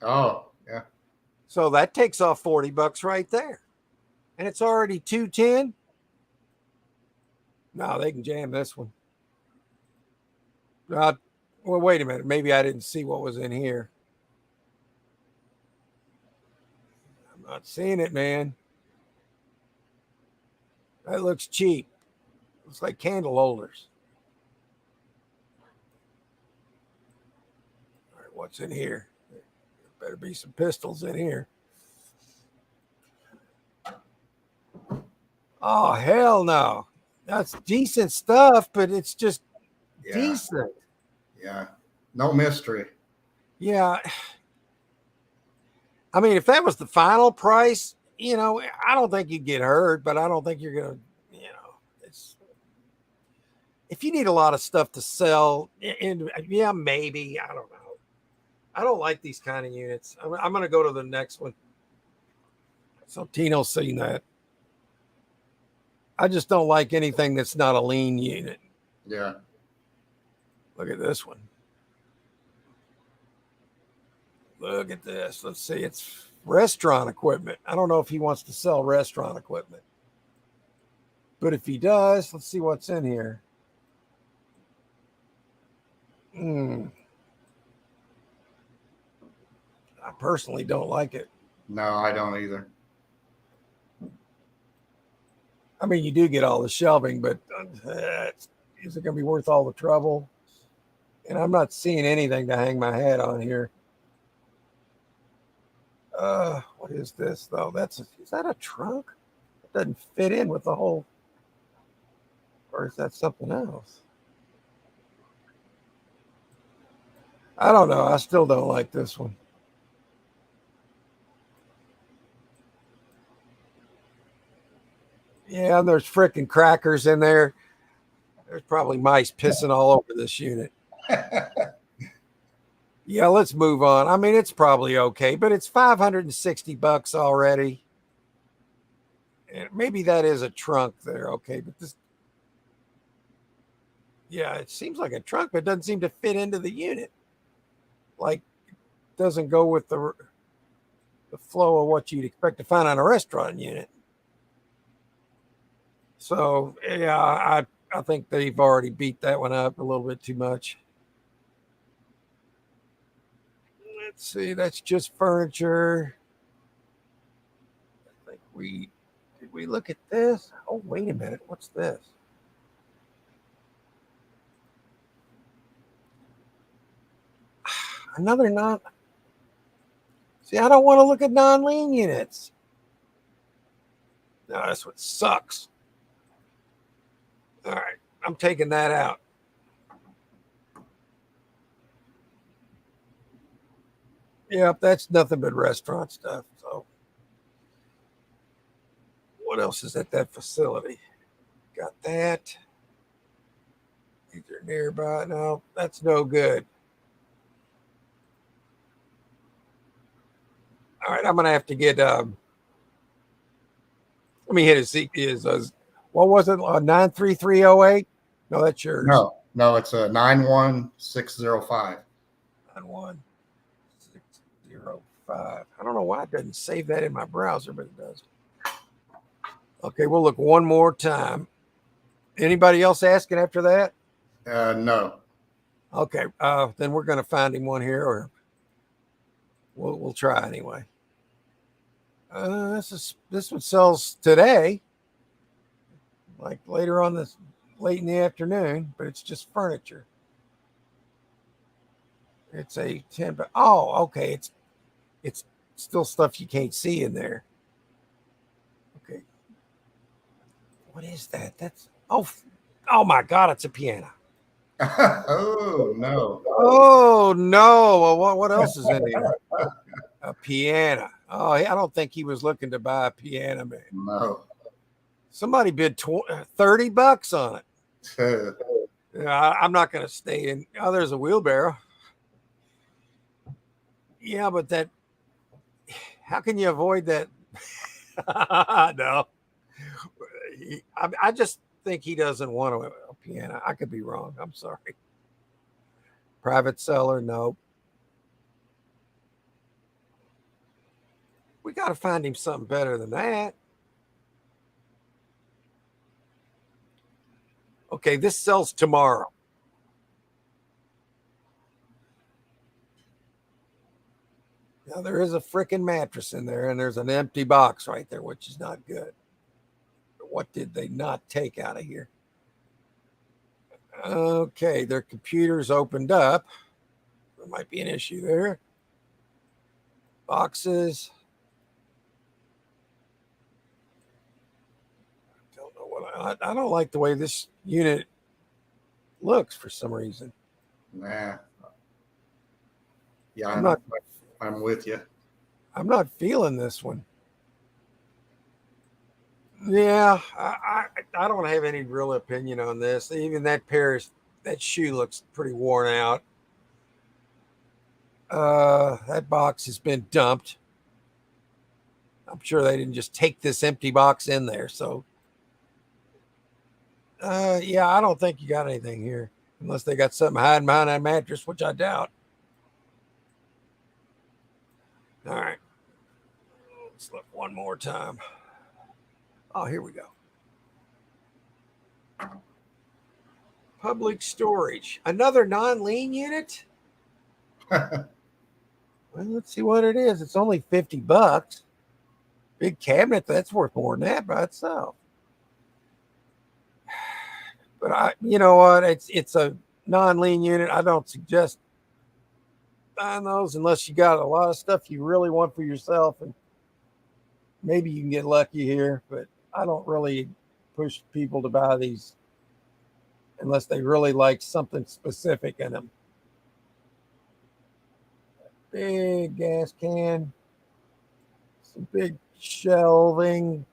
Oh, yeah. So that takes off $40 right there. And it's already 210. No, they can jam this one. Well, wait a minute. Maybe I didn't see what was in here. I'm not seeing it, man. That looks cheap. Looks like candle holders. All right, what's in here? There better be some pistols in here. Oh, hell no. That's decent stuff, but it's just decent. Yeah. No mystery. Yeah. I mean, if that was the final price, you know, I don't think you'd get hurt, but I don't think you're going to, you know, it's, if you need a lot of stuff to sell, and yeah, maybe, I don't know. I don't like these kind of units. I'm going to go to the next one. So Tino's seen that. I just don't like anything that's not a lean unit. Yeah. Look at this one. Look at this. Let's see. It's restaurant equipment. I don't know if he wants to sell restaurant equipment. But if he does, let's see what's in here. I personally don't like it. No, I don't either. I mean, you do get all the shelving, but is it going to be worth all the trouble? And I'm not seeing anything to hang my hat on here. What is this though? Is that a trunk? It doesn't fit in with the whole, or is that something else? I don't know. I still don't like this one. Yeah, there's freaking crackers in there. There's probably mice pissing all over this unit. Yeah, let's move on. I mean, it's probably okay, but it's $560 already. And maybe that is a trunk there. Okay, but this, yeah, it seems like a trunk, but it doesn't seem to fit into the unit. Like, it doesn't go with the flow of what you'd expect to find on a restaurant unit. So, yeah, I think they've already beat that one up a little bit too much. Let's see, that's just furniture. I think did we look at this? Oh, wait a minute. What's this? Another non. See, I don't want to look at non-lean units. No, that's what sucks. All right, I'm taking that out. Yep, that's nothing but restaurant stuff. So, what else is at that facility? Got that. These are nearby. No, that's no good. All right, I'm gonna have to get. Let me hit his what was it? 93308? No, that's yours. No, it's a 91605. 91605. I don't know why it doesn't save that in my browser, but it does. Okay, we'll look one more time. Anybody else asking after that? No. Okay, then we're gonna find him one here, or we'll try anyway. This one sells today, like later on this late in the afternoon, but it's just furniture. It's a 10. Oh, okay. It's still stuff you can't see in there. Okay. What is that? That's oh my God! It's a piano. Oh no. Oh no! Well, what else is in here? A piano. Oh, I don't think he was looking to buy a piano, man. No. Somebody bid $30 on it. I'm not going to stay in. Oh, there's a wheelbarrow. Yeah, but that. How can you avoid that? No. I just think he doesn't want a piano. I could be wrong. I'm sorry. Private seller, no. We got to find him something better than that. Okay, this sells tomorrow. Now, there is a freaking mattress in there, and there's an empty box right there, which is not good. What did they not take out of here? Okay, their computer's opened up. There might be an issue there. Boxes. I don't like the way this unit looks for some reason. Nah. Yeah, I'm with you. I'm not feeling this one. Yeah, I don't have any real opinion on this. Even that shoe looks pretty worn out. That box has been dumped. I'm sure they didn't just take this empty box in there. So, yeah, I don't think you got anything here unless they got something hiding behind that mattress, which I doubt. All right. Let's look one more time. Oh, here we go. Public storage. Another non-lean unit? Well, let's see what it is. It's only $50. Big cabinet, that's worth more than that by itself. But you know what? It's a non-lean unit. I don't suggest buying those unless you got a lot of stuff you really want for yourself, and maybe you can get lucky here. But I don't really push people to buy these unless they really like something specific in them. Big gas can, some big shelving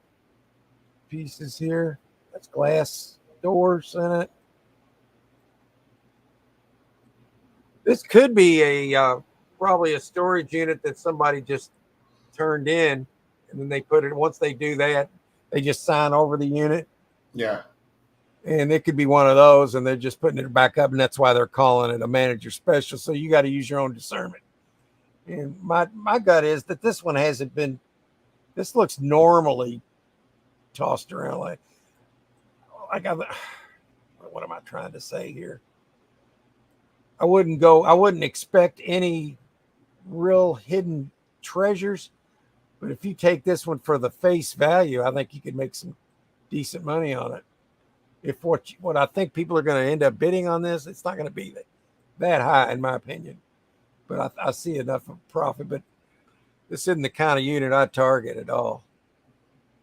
pieces here. That's glass doors in it. This could be probably a storage unit that somebody just turned in, and then they put it. Once they do that, they just sign over the unit. Yeah. And it could be one of those, and they're just putting it back up, and that's why they're calling it a manager special. So you got to use your own discernment. And my gut is that this one hasn't been. This looks normally tossed around like what am I trying to say here? I wouldn't expect any real hidden treasures, but if you take this one for the face value, I think you could make some decent money on it. If what I think people are going to end up bidding on this, it's not going to be that high, in my opinion. but I see enough of profit. But this isn't the kind of unit I target at all.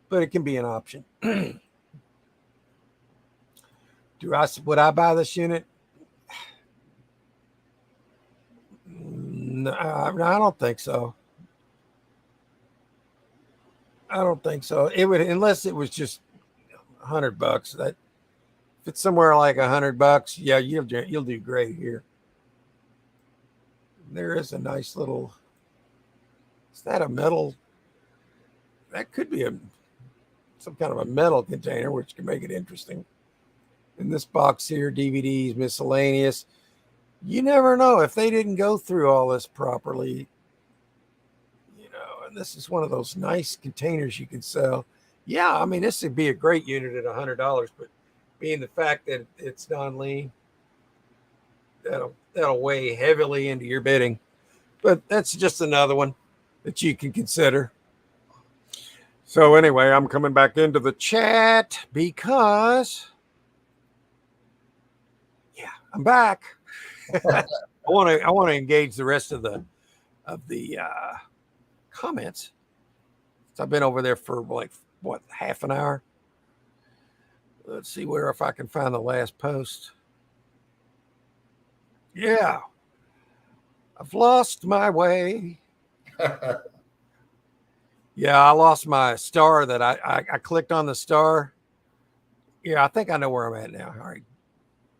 But it can be an option. Would I buy this unit? No, I don't think so. I don't think so. It would, unless it was just $100. That if it's somewhere like $100, yeah, you'll do great here. There is a nice little. Is that a metal? That could be some kind of a metal container, which can make it interesting. In this box here, DVDs, miscellaneous. You never know if they didn't go through all this properly. You know, and this is one of those nice containers you can sell. Yeah, I mean, this would be a great unit at $100, but being the fact that it's non-lean, that'll weigh heavily into your bidding. But that's just another one that you can consider. So anyway, I'm coming back into the chat because, yeah, I'm back. I want to engage the rest of the comments. So I've been over there for like half an hour. Let's see if I can find the last post. Yeah, I've lost my way. Yeah, I lost my star that I clicked on the star. Yeah, I think I know where I'm at now. All right.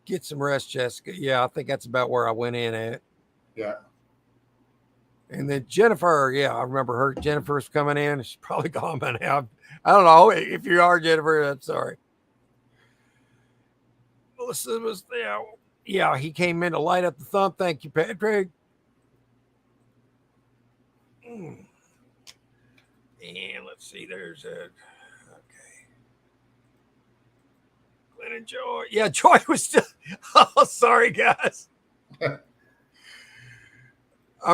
Get some rest, Jessica. Yeah, I think that's about where I went in at. Yeah. And then Jennifer, yeah, I remember her. Jennifer's coming in. She's probably gone by now. I don't know. If you are Jennifer, I'm sorry. Melissa was there. Yeah, he came in to light up the thumb. Thank you, Patrick. And let's see, there's a Glenn and Joy. Yeah, Joy was still. Oh, sorry, guys. I'm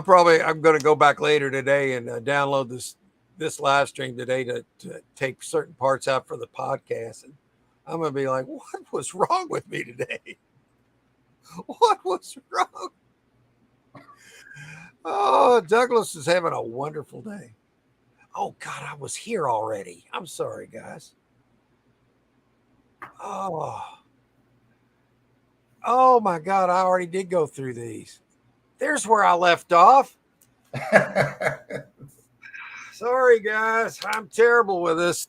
going to go back later today and download this live stream today to take certain parts out for the podcast. And I'm going to be like, what was wrong with me today? What was wrong? Oh, Douglas is having a wonderful day. Oh, God, I was here already. I'm sorry, guys. Oh, my God, I already did go through these. There's where I left off. Sorry, guys. I'm terrible with this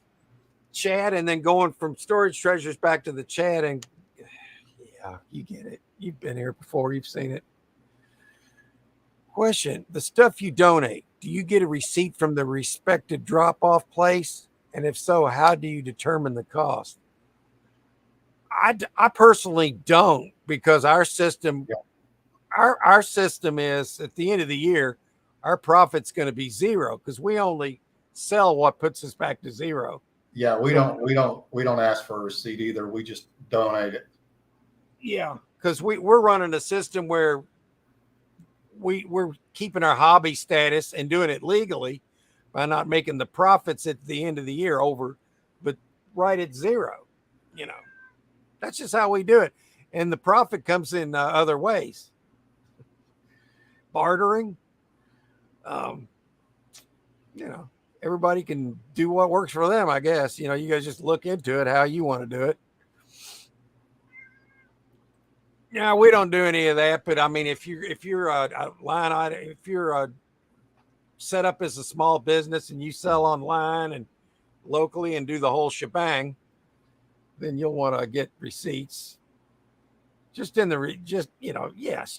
chat and then going from storage treasures back to the chat. And yeah, you get it. You've been here before. You've seen it. Question: the stuff you donate, do you get a receipt from the respected drop-off place? And if so, how do you determine the cost? I personally don't, because our system, our system is at the end of the year, our profit's going to be zero because we only sell what puts us back to zero. Yeah, we don't ask for a receipt either. We just donate it. Yeah, because we're running a system where we're keeping our hobby status and doing it legally by not making the profits at the end of the year but right at zero. You know, that's just how we do it. And the profit comes in other ways. Bartering. You know, everybody can do what works for them, I guess. You know, you guys just look into it how you want to do it. Yeah, we don't do any of that, but I mean, if you're a line item, if you're set up as a small business and you sell online and locally and do the whole shebang, then you'll want to get receipts. Yes,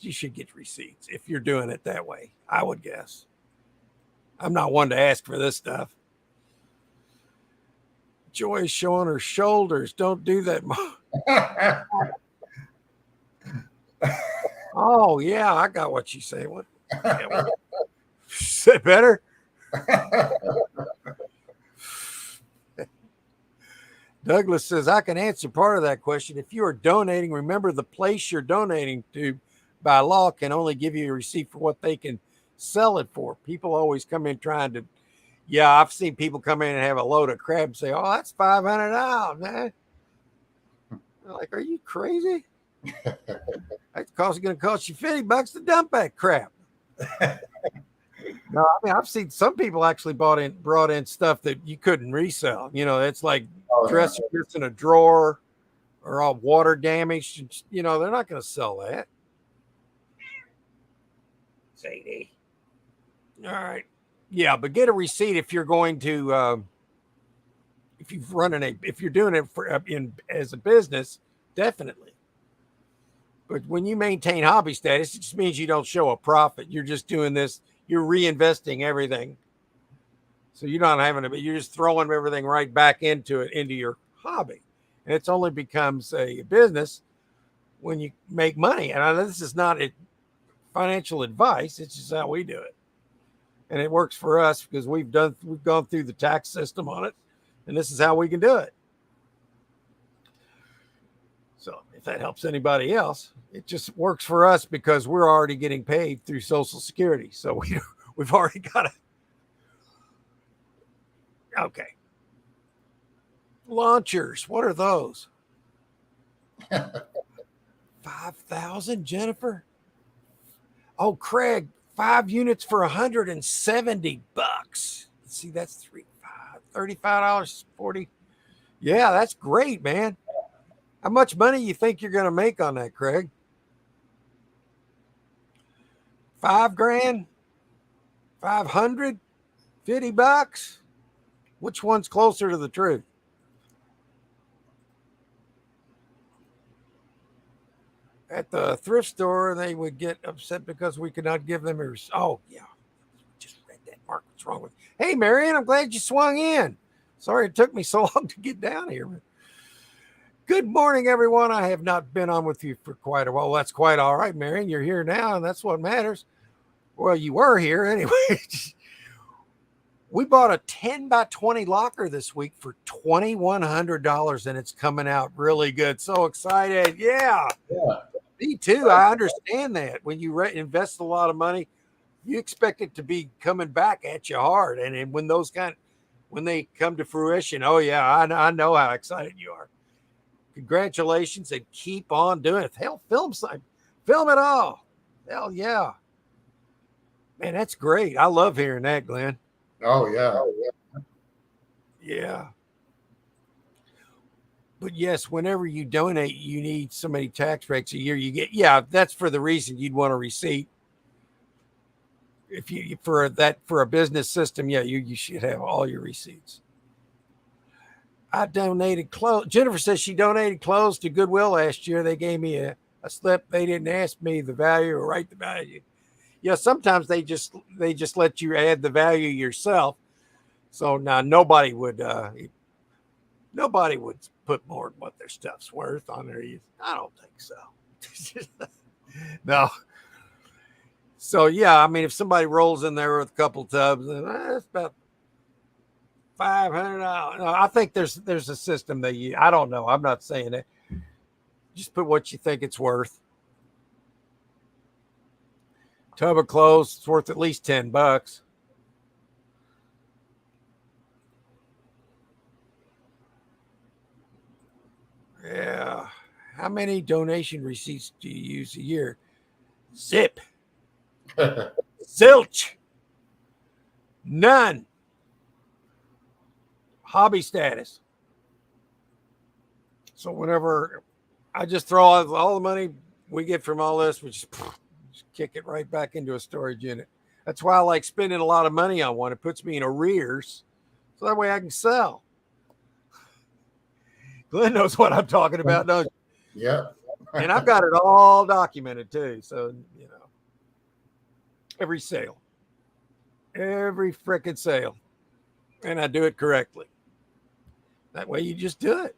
you should get receipts if you're doing it that way, I would guess. I'm not one to ask for this stuff. Joy is showing her shoulders. Don't do that. Oh, yeah, I got what you say. What? Is that better? Douglas says, I can answer part of that question. If you are donating, remember the place you're donating to by law can only give you a receipt for what they can sell it for. People always come in trying to, I've seen people come in and have a load of crab and say, oh, that's $500, man. They're like, are you crazy? That's going to cost you $50 to dump that crap. No, I mean I've seen some people actually brought in stuff that you couldn't resell. You know, it's like Oh, yeah. dressing that's in a drawer or all water damaged. You know, they're not going to sell that. Sadie. All right. Yeah, but get a receipt if you're going to if you're doing it for as a business, definitely. But when you maintain hobby status, it just means you don't show a profit. You're just doing this. You're reinvesting everything. So you're not having to, you're just throwing everything right back into your hobby. And it's only becomes a business when you make money. And this is not a financial advice. It's just how we do it. And it works for us because we've gone through the tax system on it. And this is how we can do it. So if that helps anybody else, it just works for us because we're already getting paid through Social Security. So we've already got it. Okay. Launchers. What are those? 5,000, Jennifer? Oh, Craig, 5 units for $170. See, that's $35, 40. Yeah, that's great, man. How much money you think you're going to make on that, Craig? $5,000? 500? $50? Which one's closer to the truth? At the thrift store, they would get upset because we could not give them a... Oh, yeah. Just read that, Mark. What's wrong with you? Hey, Marion, I'm glad you swung in. Sorry it took me so long to get down here. Good morning, everyone. I have not been on with you for quite a while. Well, that's quite all right, Marion. You're here now, and that's what matters. Well, you were here anyway. We bought a 10 by 20 locker this week for $2,100, and it's coming out really good. So excited. Yeah. Me too. I understand that. When you invest a lot of money, you expect it to be coming back at you hard. And when they come to fruition, oh, yeah, I know how excited you are. Congratulations, and keep on doing it. Hell, film it all. Hell yeah. Man, that's great. I love hearing that, Glenn. Oh, yeah. Yeah. But yes, whenever you donate, you need so many tax breaks a year. You get, that's for the reason you'd want a receipt. If you for a business system, you should have all your receipts. I donated clothes. Jennifer says she donated clothes to Goodwill last year. They gave me a slip. They didn't ask me the value or write the value. Yeah, sometimes they just let you add the value yourself. So now nobody would put more than what their stuff's worth on there. I don't think so. No. So yeah, I mean, if somebody rolls in there with a couple tubs, then that's about $500. No, I think there's a system that I don't know. I'm not saying it. Just put what you think it's worth. Tub of clothes, it's worth at least $10. Yeah. How many donation receipts do you use a year? Zip. Zilch. None. Hobby status. So whenever I just throw all the money we get from all this, we just kick it right back into a storage unit. That's why I like spending a lot of money on one. It puts me in arrears, so that way I can sell. Glenn knows what I'm talking about, don't you? Yeah. And I've got it all documented too. So, every sale, every frickin' sale, and I do it correctly. That way you just do it.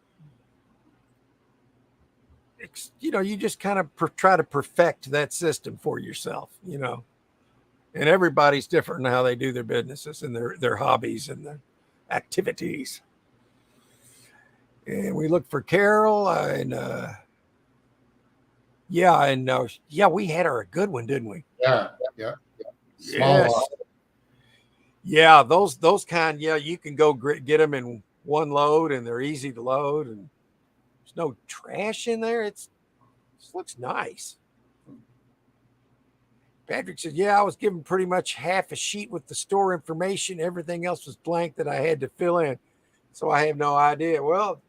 You just kind of try to perfect that system for yourself, and everybody's different in how they do their businesses and their hobbies and their activities. And we look for Carol we had her a good one, didn't we? Yeah. Small Yes. lot. Yeah, those kind, you can go get them in one load and they're easy to load and there's no trash in there. It looks nice. Patrick said, yeah, I was given pretty much half a sheet with the store information. Everything else was blank that I had to fill in. So I have no idea. Well,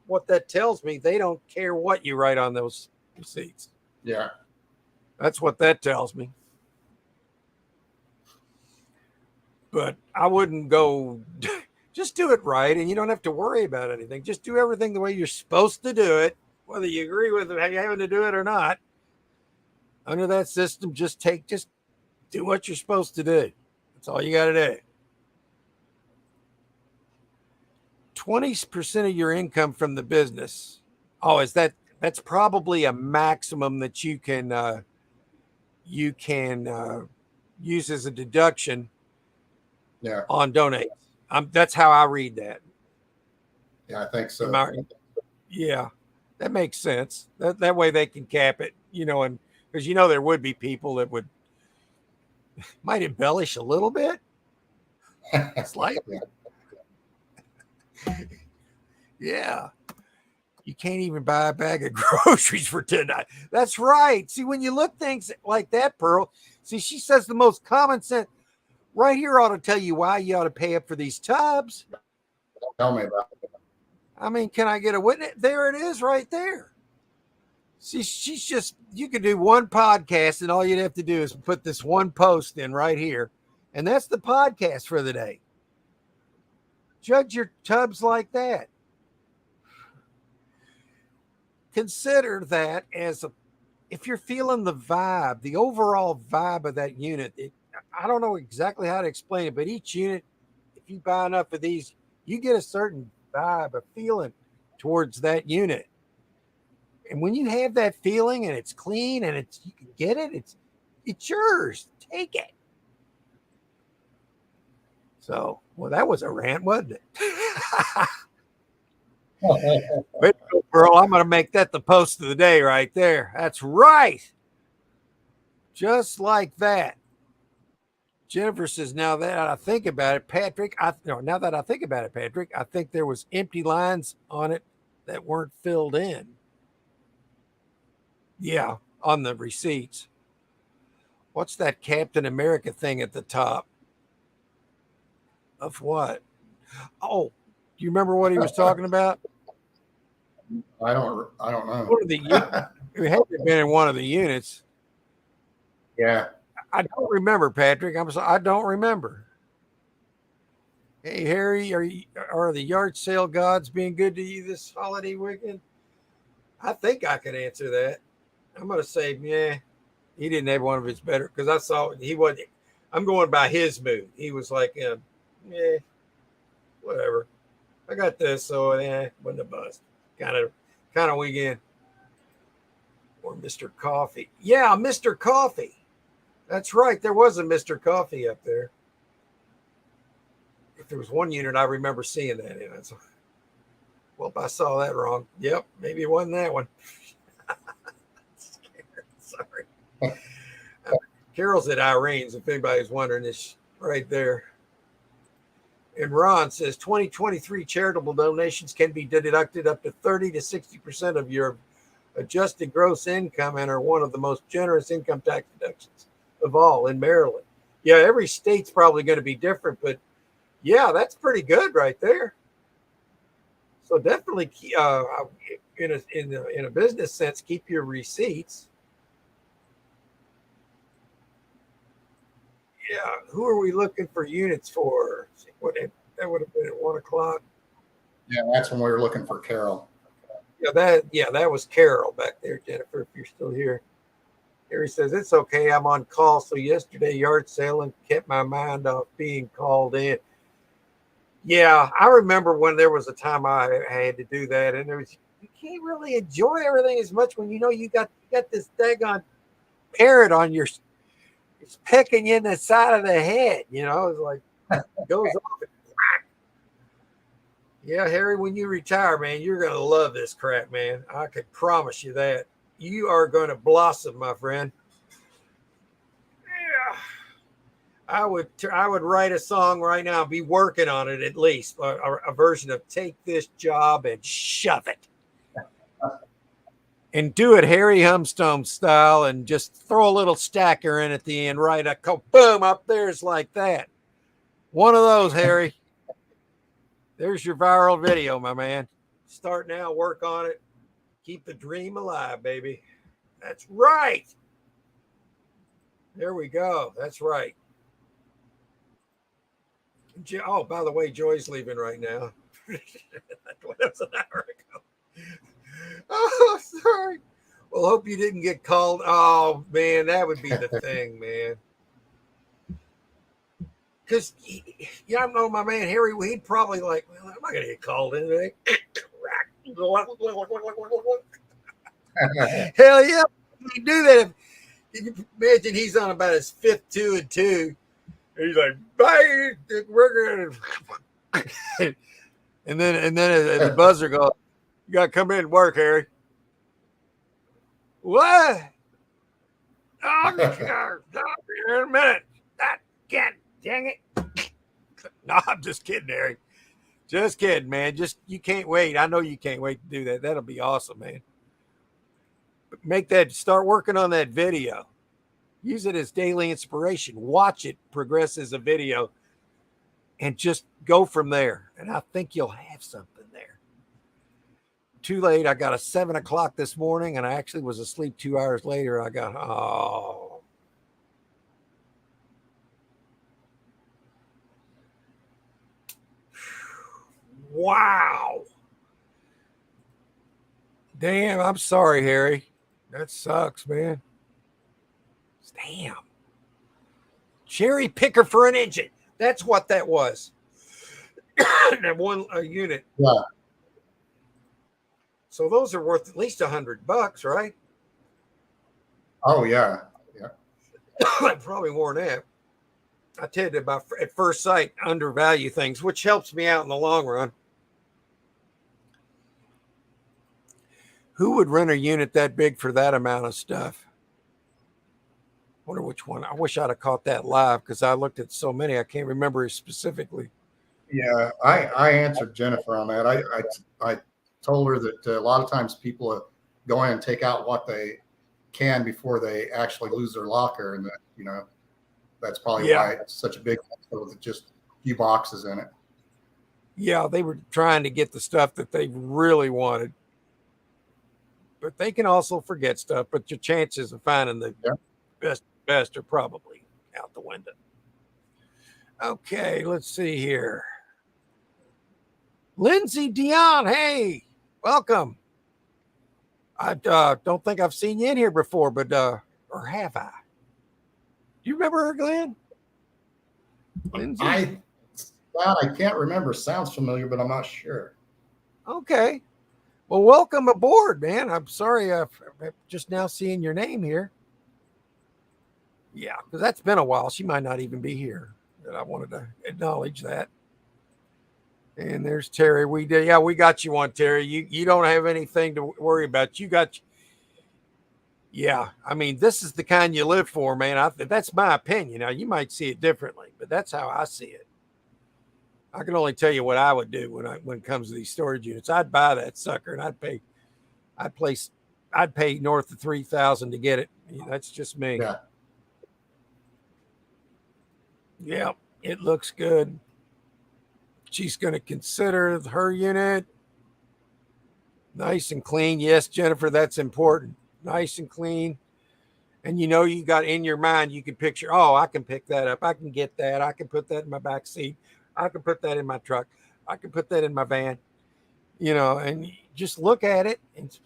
what that tells me, they don't care what you write on those receipts. Yeah. That's what that tells me. But I wouldn't go, just do it right, and you don't have to worry about anything. Just do everything the way you're supposed to do it, whether you agree with having to do it or not. Under that system, just do what you're supposed to do. That's all you got to do. 20% of your income from the business. Oh, that's probably a maximum that you can use as a deduction. Yeah. On donate. That's how I read that. Yeah, I think so. Yeah, that makes sense. That way they can cap it, and because there would be people that might embellish a little bit. Slightly. Yeah. You can't even buy a bag of groceries for $10. That's right. See, when you look things like that, Pearl, see, she says the most common sense. Right here ought to tell you why you ought to pay up for these tubs. Tell me about it. I mean, can I get a witness? There it is right there. See, you could do one podcast and all you'd have to do is put this one post in right here. And that's the podcast for the day. Judge your tubs like that. Consider that if you're feeling the vibe, the overall vibe of that unit, I don't know exactly how to explain it, but each unit, if you buy enough of these, you get a certain vibe, a feeling towards that unit. And when you have that feeling and it's clean and you can get it, it's yours. Take it. So, well, that was a rant, wasn't it? But, girl, I'm going to make that the post of the day right there. That's right. Just like that. Jennifer says, now that I think about it, Patrick, I think there was empty lines on it that weren't filled in. Yeah, on the receipts. What's that Captain America thing at the top? Of what? Oh, do you remember what he was talking about? I don't know. One of the it had to have been in one of the units. Yeah. I don't remember, Patrick. I don't remember. Hey, Harry, are the yard sale gods being good to you this holiday weekend? I think I could answer that. I'm going to say, yeah, he didn't have one of his better, because I saw he wasn't. I'm going by his mood. He was like, yeah, whatever. I got this, so wasn't a bust. Kind of weekend. Or Mr. Coffee. Yeah, Mr. Coffee. That's right. There was a Mr. Coffee up there. If there was one unit, I remember seeing that in it. Well, if I saw that wrong, yep, maybe it wasn't that one. Sorry. Carol's at Irene's, if anybody's wondering, it's right there. And Ron says 2023 charitable donations can be deducted up to 30 to 60% of your adjusted gross income and are one of the most generous income tax deductions of all in Maryland. Yeah, every state's probably going to be different, but yeah, that's pretty good right there. So definitely, in a business sense, keep your receipts. Yeah, who are we looking for units for? That would have been at 1 o'clock. Yeah, that's when we were looking for Carol. Yeah, that was Carol back there, Jennifer, if you're still here. Harry says, it's okay, I'm on call. So yesterday, yard sailing kept my mind off being called in. Yeah, I remember when there was a time I had to do that, and you can't really enjoy everything as much when you got this daggone parrot on your, it's pecking you in the side of the head, it's like, it goes off and whack. Yeah, Harry, when you retire, man, you're going to love this crap, man. I could promise you that. You are going to blossom, my friend. Yeah. I would write a song right now, be working on it at least, a version of Take This Job and Shove It. and do it Harry Humstone style and just throw a little stacker in at the end, right? Boom, up there's like that. One of those, Harry. There's your viral video, my man. Start now, work on it. Keep the dream alive, baby. That's right. There we go. That's right. Oh, by the way, Joy's leaving right now. That was an hour ago. Oh, sorry. Well, hope you didn't get called. Oh, man, that would be the thing, man. Because, I know my man Harry, he'd probably like, well, I'm not going to get called in today. Hell yeah. You do that. If you imagine he's on about his 5th 2 and 2. And he's like, bye, we're going to. And then the buzzer goes, you got to come in and work, Harry. What? Oh, in a minute. God dang it. No, I'm just kidding, Harry. Just kidding, man. You can't wait. I know you can't wait to do that. That'll be awesome, man. Start working on that video. Use it as daily inspiration. Watch it progress as a video and just go from there. And I think you'll have something there. Too late. I got a 7 o'clock this morning and I actually was asleep 2 hours later. I got, wow. Damn, I'm sorry, Harry. That sucks, man. Damn. Cherry picker for an engine. That's what that was. That one unit. Yeah. So those are worth at least $100, right? Oh yeah. Yeah. Probably more than that. I tell you, about at first sight, undervalue things, which helps me out in the long run. Who would rent a unit that big for that amount of stuff? Wonder which one. I wish I'd have caught that live because I looked at so many. I can't remember it specifically. Yeah, I answered Jennifer on that. I told her that a lot of times people go in and take out what they can before they actually lose their locker, and that that's probably why it's such a big one with just a few boxes in it. Yeah, they were trying to get the stuff that they really wanted, but they can also forget stuff. But your chances of finding the best are probably out the window. Okay, let's see here. Lindsay Dion, hey, welcome. I don't think I've seen you in here before, but or have I? Do you remember her, Glenn? Lindsay? I can't remember. Sounds familiar, but I'm not sure. Okay. Well, welcome aboard, man. I'm sorry I'm just now seeing your name here. Yeah, because that's been a while. She might not even be here. But I wanted to acknowledge that. And there's Terry. We got you on, Terry. You don't have anything to worry about. Yeah, I mean, this is the kind you live for, man. That's my opinion. Now, you might see it differently, but that's how I see it. I can only tell you what I would do when it comes to these storage units. I'd buy that sucker, and I'd pay north of $3,000 to get it. That's just me. Yeah. Yeah, it looks good. She's going to consider her unit nice and clean. Yes, Jennifer, that's important. Nice and clean. And you got in your mind, you can picture, I can pick that up. I can get that. I can put that in my back seat. I can put that in my truck. I can put that in my van. And just look at it. And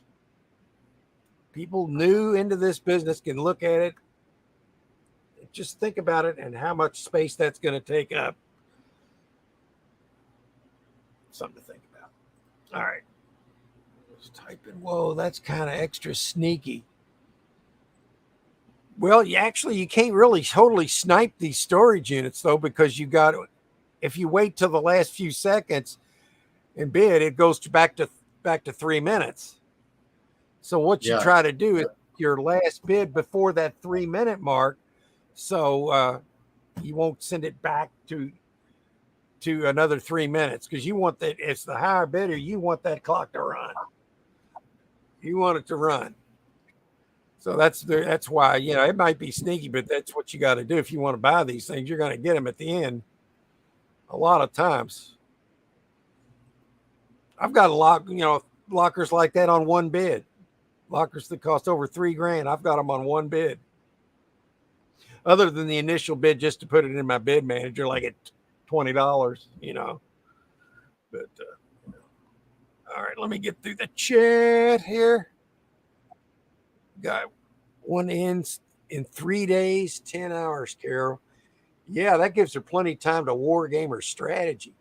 people new into this business can look at it. Just think about it and how much space that's going to take up. Something to think about. All right. Let's type in, whoa, that's kind of extra sneaky. Well, you can't really totally snipe these storage units, though, because if you wait till the last few seconds and bid, it goes back to 3 minutes. So what you try to do is your last bid before that 3-minute mark, so you won't send it back to another 3 minutes, because you want that. It's the higher bidder. You want that clock to run. You want it to run. So that's why, it might be sneaky, but that's what you got to do if you want to buy these things. You're going to get them at the end a lot of times. I've got lockers like that on one bid. Lockers that cost over $3,000. I've got them on one bid. Other than the initial bid, just to put it in my bid manager, like at $20, But all right, let me get through the chat here. Got one in 3 days, 10 hours, Carol. Yeah, that gives her plenty of time to war game her strategy.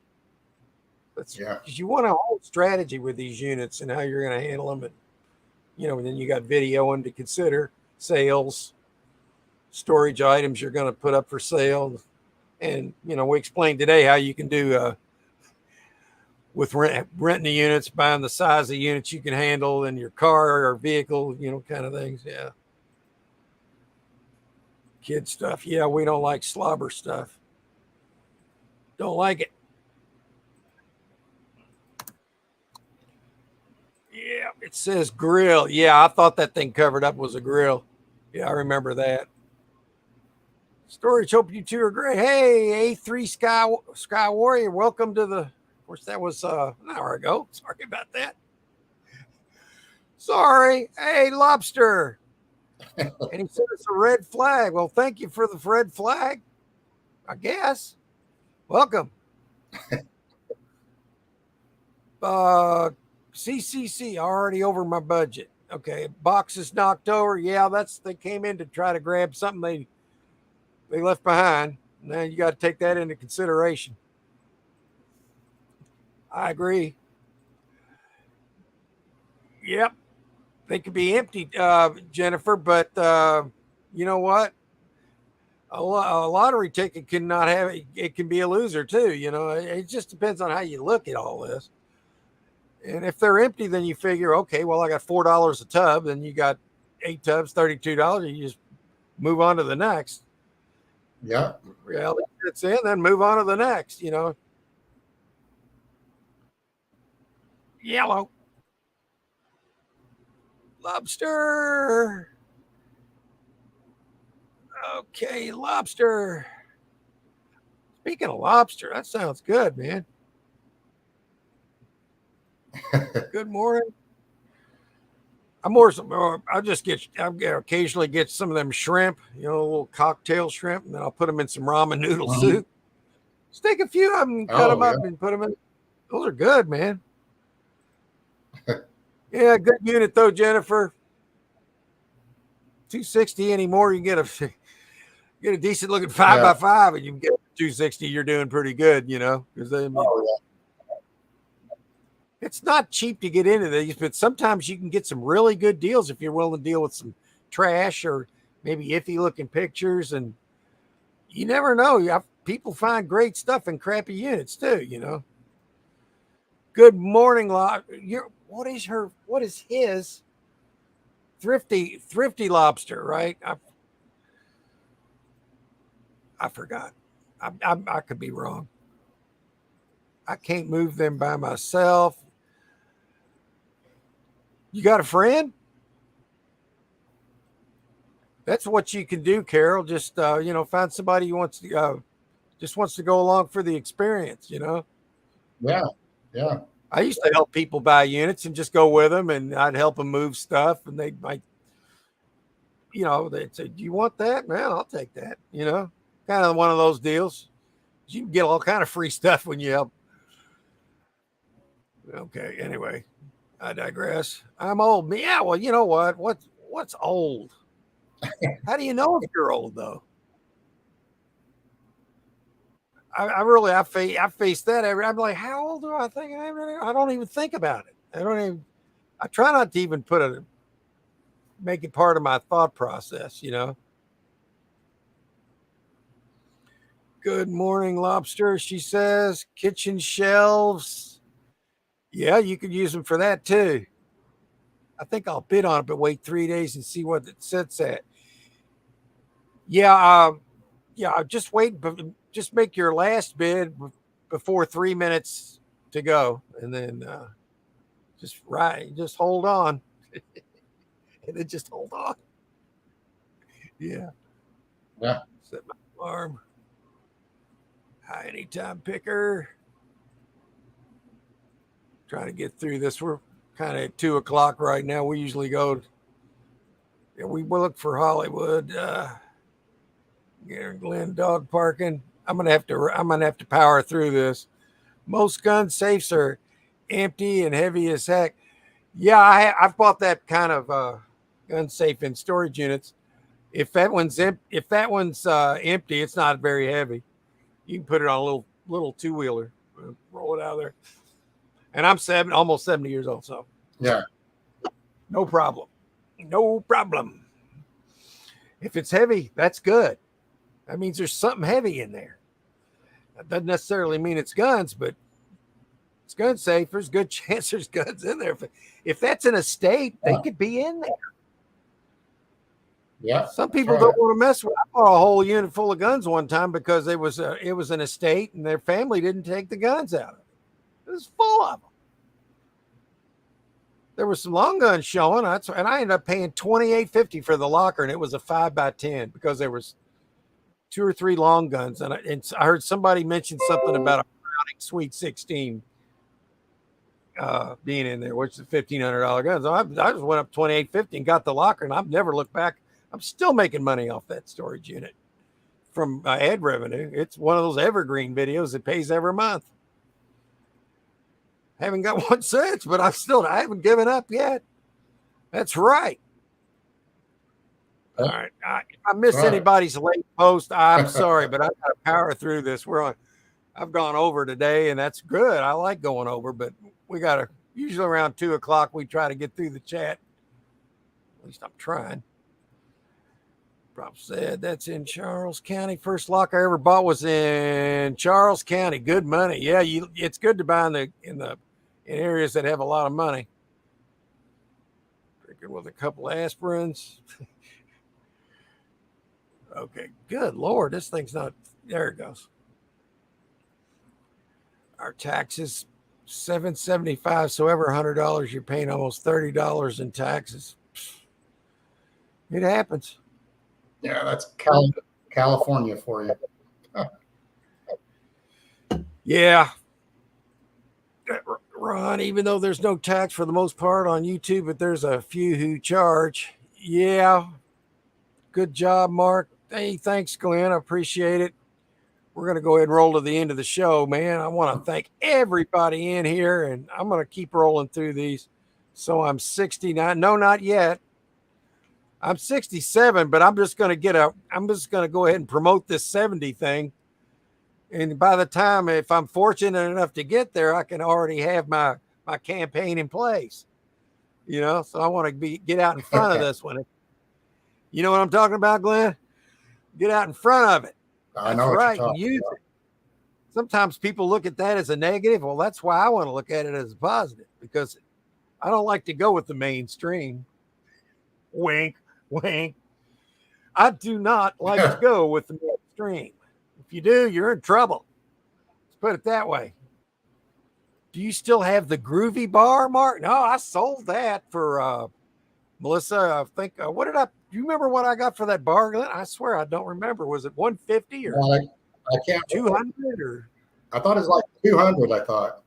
Because you want a whole strategy with these units and how you're going to handle them. And, then you got videoing to consider, sales, storage items you're going to put up for sale. And, we explained today how you can do with renting the units, buying the size of units you can handle in your car or vehicle, kind of things. Yeah. Kid stuff. Yeah, we don't like slobber stuff. Don't like it. Yeah, it says grill. Yeah, I thought that thing covered up was a grill. Yeah, I remember that. Storage, hope you two are great. Hey, A3 Sky Warrior, welcome to the... Of course, that was an hour ago. Sorry about that. Sorry. Hey, Lobster. And he sent us a red flag. Well, thank you for the red flag, I guess. Welcome. CCC, already over my budget. Okay, boxes knocked over. Yeah, they came in to try to grab something they left behind. Now you got to take that into consideration. I agree. Yep. They could be empty, Jennifer, but you know what? A lottery ticket cannot have it. It can be a loser too. It just depends on how you look at all this. And if they're empty, then you figure, okay, well, I got $4 a tub, then you got 8 tubs, $32. And you just move on to the next. Yeah. Reality sits in, then move on to the next, Yellow. Lobster. Okay, Lobster. Speaking of lobster, that sounds good, man. Good morning. I'll occasionally get some of them shrimp, a little cocktail shrimp, and then I'll put them in some ramen noodle soup. Just take a few of them, cut them up, and put them in. Those are good, man. Yeah, good unit though, Jennifer. 260 anymore. You get a decent looking 5x5, and you can get 260. You're doing pretty good, because it's not cheap to get into these, but sometimes you can get some really good deals if you're willing to deal with some trash or maybe iffy looking pictures. And you never know. People find great stuff in crappy units too, Good morning, what is his thrifty lobster, right? I forgot. I could be wrong. I can't move them by myself. You got a friend? That's what you can do, Carol. Just find somebody who wants to go along for the experience. Yeah. I used to help people buy units and just go with them, and I'd help them move stuff, and they might, they'd say, "Do you want that?" Man, I'll take that. Kind of one of those deals. You can get all kind of free stuff when you help. Okay. Anyway, I digress. I'm old. Yeah. Well, you know what? What's old? How do you know if you're old though? I face that. I'm like, how old do I think I am? I don't even think about it. I try not to even make it part of my thought process, Good morning, Lobster. She says kitchen shelves. Yeah, you could use them for that too. I think I'll bid on it, but wait 3 days and see what it sits at. Yeah. Just wait. Just make your last bid before 3 minutes to go, and then just hold on, and then just hold on. Yeah. Yeah. Set my alarm. High anytime picker. Trying to get through this. We're kind of at 2:00 right now. We usually go. Yeah, we look for Hollywood. Glen dog parking. I'm gonna have to power through this. Most gun safes are empty and heavy as heck. Yeah, I've bought that kind of gun safe in storage units. If that one's empty, it's not very heavy. You can put it on a little two-wheeler, roll it out of there. And I'm almost 70 years old, so Yeah. no problem. No problem. If it's heavy, that's good. That means there's something heavy in there. That doesn't necessarily mean it's guns, but it's gun safe. There's a good chance there's guns in there. If that's an estate, they could be in there. Yeah. Some people don't want to mess with. I bought a whole unit full of guns one time because it was an estate and their family didn't take the guns out of it. It was full of them. There were some long guns showing, and I ended up paying $28.50 for the locker, and it was a 5x10 because there was 2 or 3 long guns, and I heard somebody mention something about a Browning Sweet 16 being in there, which is $1,500 guns. So I just went up $28.50 and got the locker, and I've never looked back. I'm still making money off that storage unit from ad revenue. It's one of those evergreen videos that pays every month. Haven't got one since, but I haven't given up yet. That's right. All right. If I miss anybody's late post, I'm sorry, but I've got to power through this. I've gone over today, and that's good. I like going over, but we got to usually around 2:00. We try to get through the chat. At least I'm trying. Prop said that's in Charles County. First lock I ever bought was in Charles County. Good money. Yeah, it's good to buy in areas that have a lot of money. Drinking with a couple aspirins. Okay, good Lord, this thing's not. There it goes. Our taxes $775. So every $100, you're paying almost $30 in taxes. It happens. Yeah, that's California for you. Yeah. Ron, even though there's no tax for the most part on YouTube, but there's a few who charge. Yeah. Good job, Mark. Hey, thanks, Glenn. I appreciate it. We're going to go ahead and roll to the end of the show, man. I want to thank everybody in here, and I'm going to keep rolling through these. So I'm 69. No, not yet. I'm 67, but I'm just going to go ahead and promote this 70 thing. And by the time, if I'm fortunate enough to get there, I can already have my campaign in place. So I want to get out in front of this one. You know what I'm talking about, Glenn? Get out in front of it. I know. That's right. Use it. Sometimes people look at that as a negative. Well, that's why I want to look at it as a positive, because I don't like to go with the mainstream. Wink, wink. I do not like to go with the mainstream. If you do, you're in trouble. Let's put it that way. Do you still have the Groovy bar, Mark? No, I sold that for Melissa. I think, do you remember what I got for that bar, Glenn? I swear I don't remember. Was it $150 or I can't. 200 or? I thought it was like 200. I thought.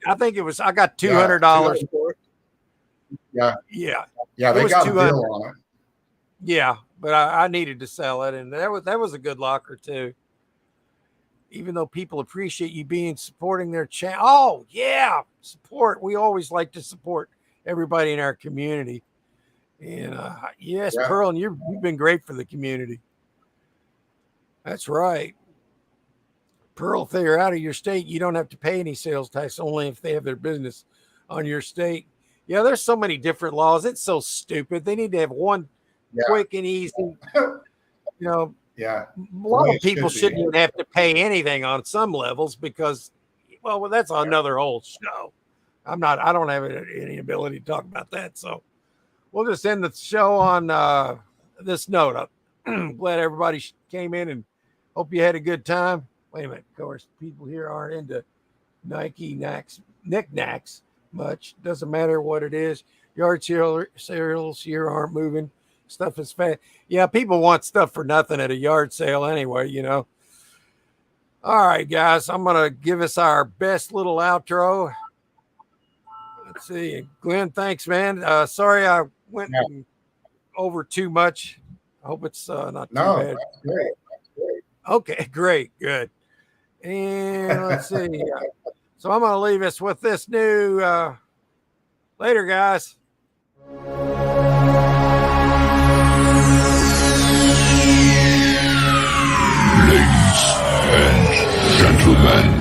I think it was. I got $200 for it. Yeah. Yeah. Yeah, they got a deal on it. Yeah, but I needed to sell it, and that was a good locker too. Even though people appreciate you supporting their channel. Oh yeah, support. We always like to support everybody in our community. And yes, yeah. Pearl, and you've been great for the community. That's right. Pearl, if they're out of your state, you don't have to pay any sales tax, only if they have their business on your state. Yeah, there's so many different laws. It's so stupid. They need to have one quick and easy. Yeah. A lot of people shouldn't even have to pay anything on some levels because, well, that's another whole show. I don't have any ability to talk about that. So we'll just end the show on this note. I'm glad everybody came in and hope you had a good time. Wait a minute. Of course, people here aren't into Nike knickknacks much. Doesn't matter what it is. Yard sales here aren't moving. Stuff is yeah, people want stuff for nothing at a yard sale anyway, you know. All right, guys, I'm gonna give us our best little outro. Let's see. Glenn, thanks, man. Sorry I went over too much. I hope it's not too bad. That's great. Okay, great, good. And let's see. So I'm gonna leave us with this new later, guys. Ladies and gentlemen.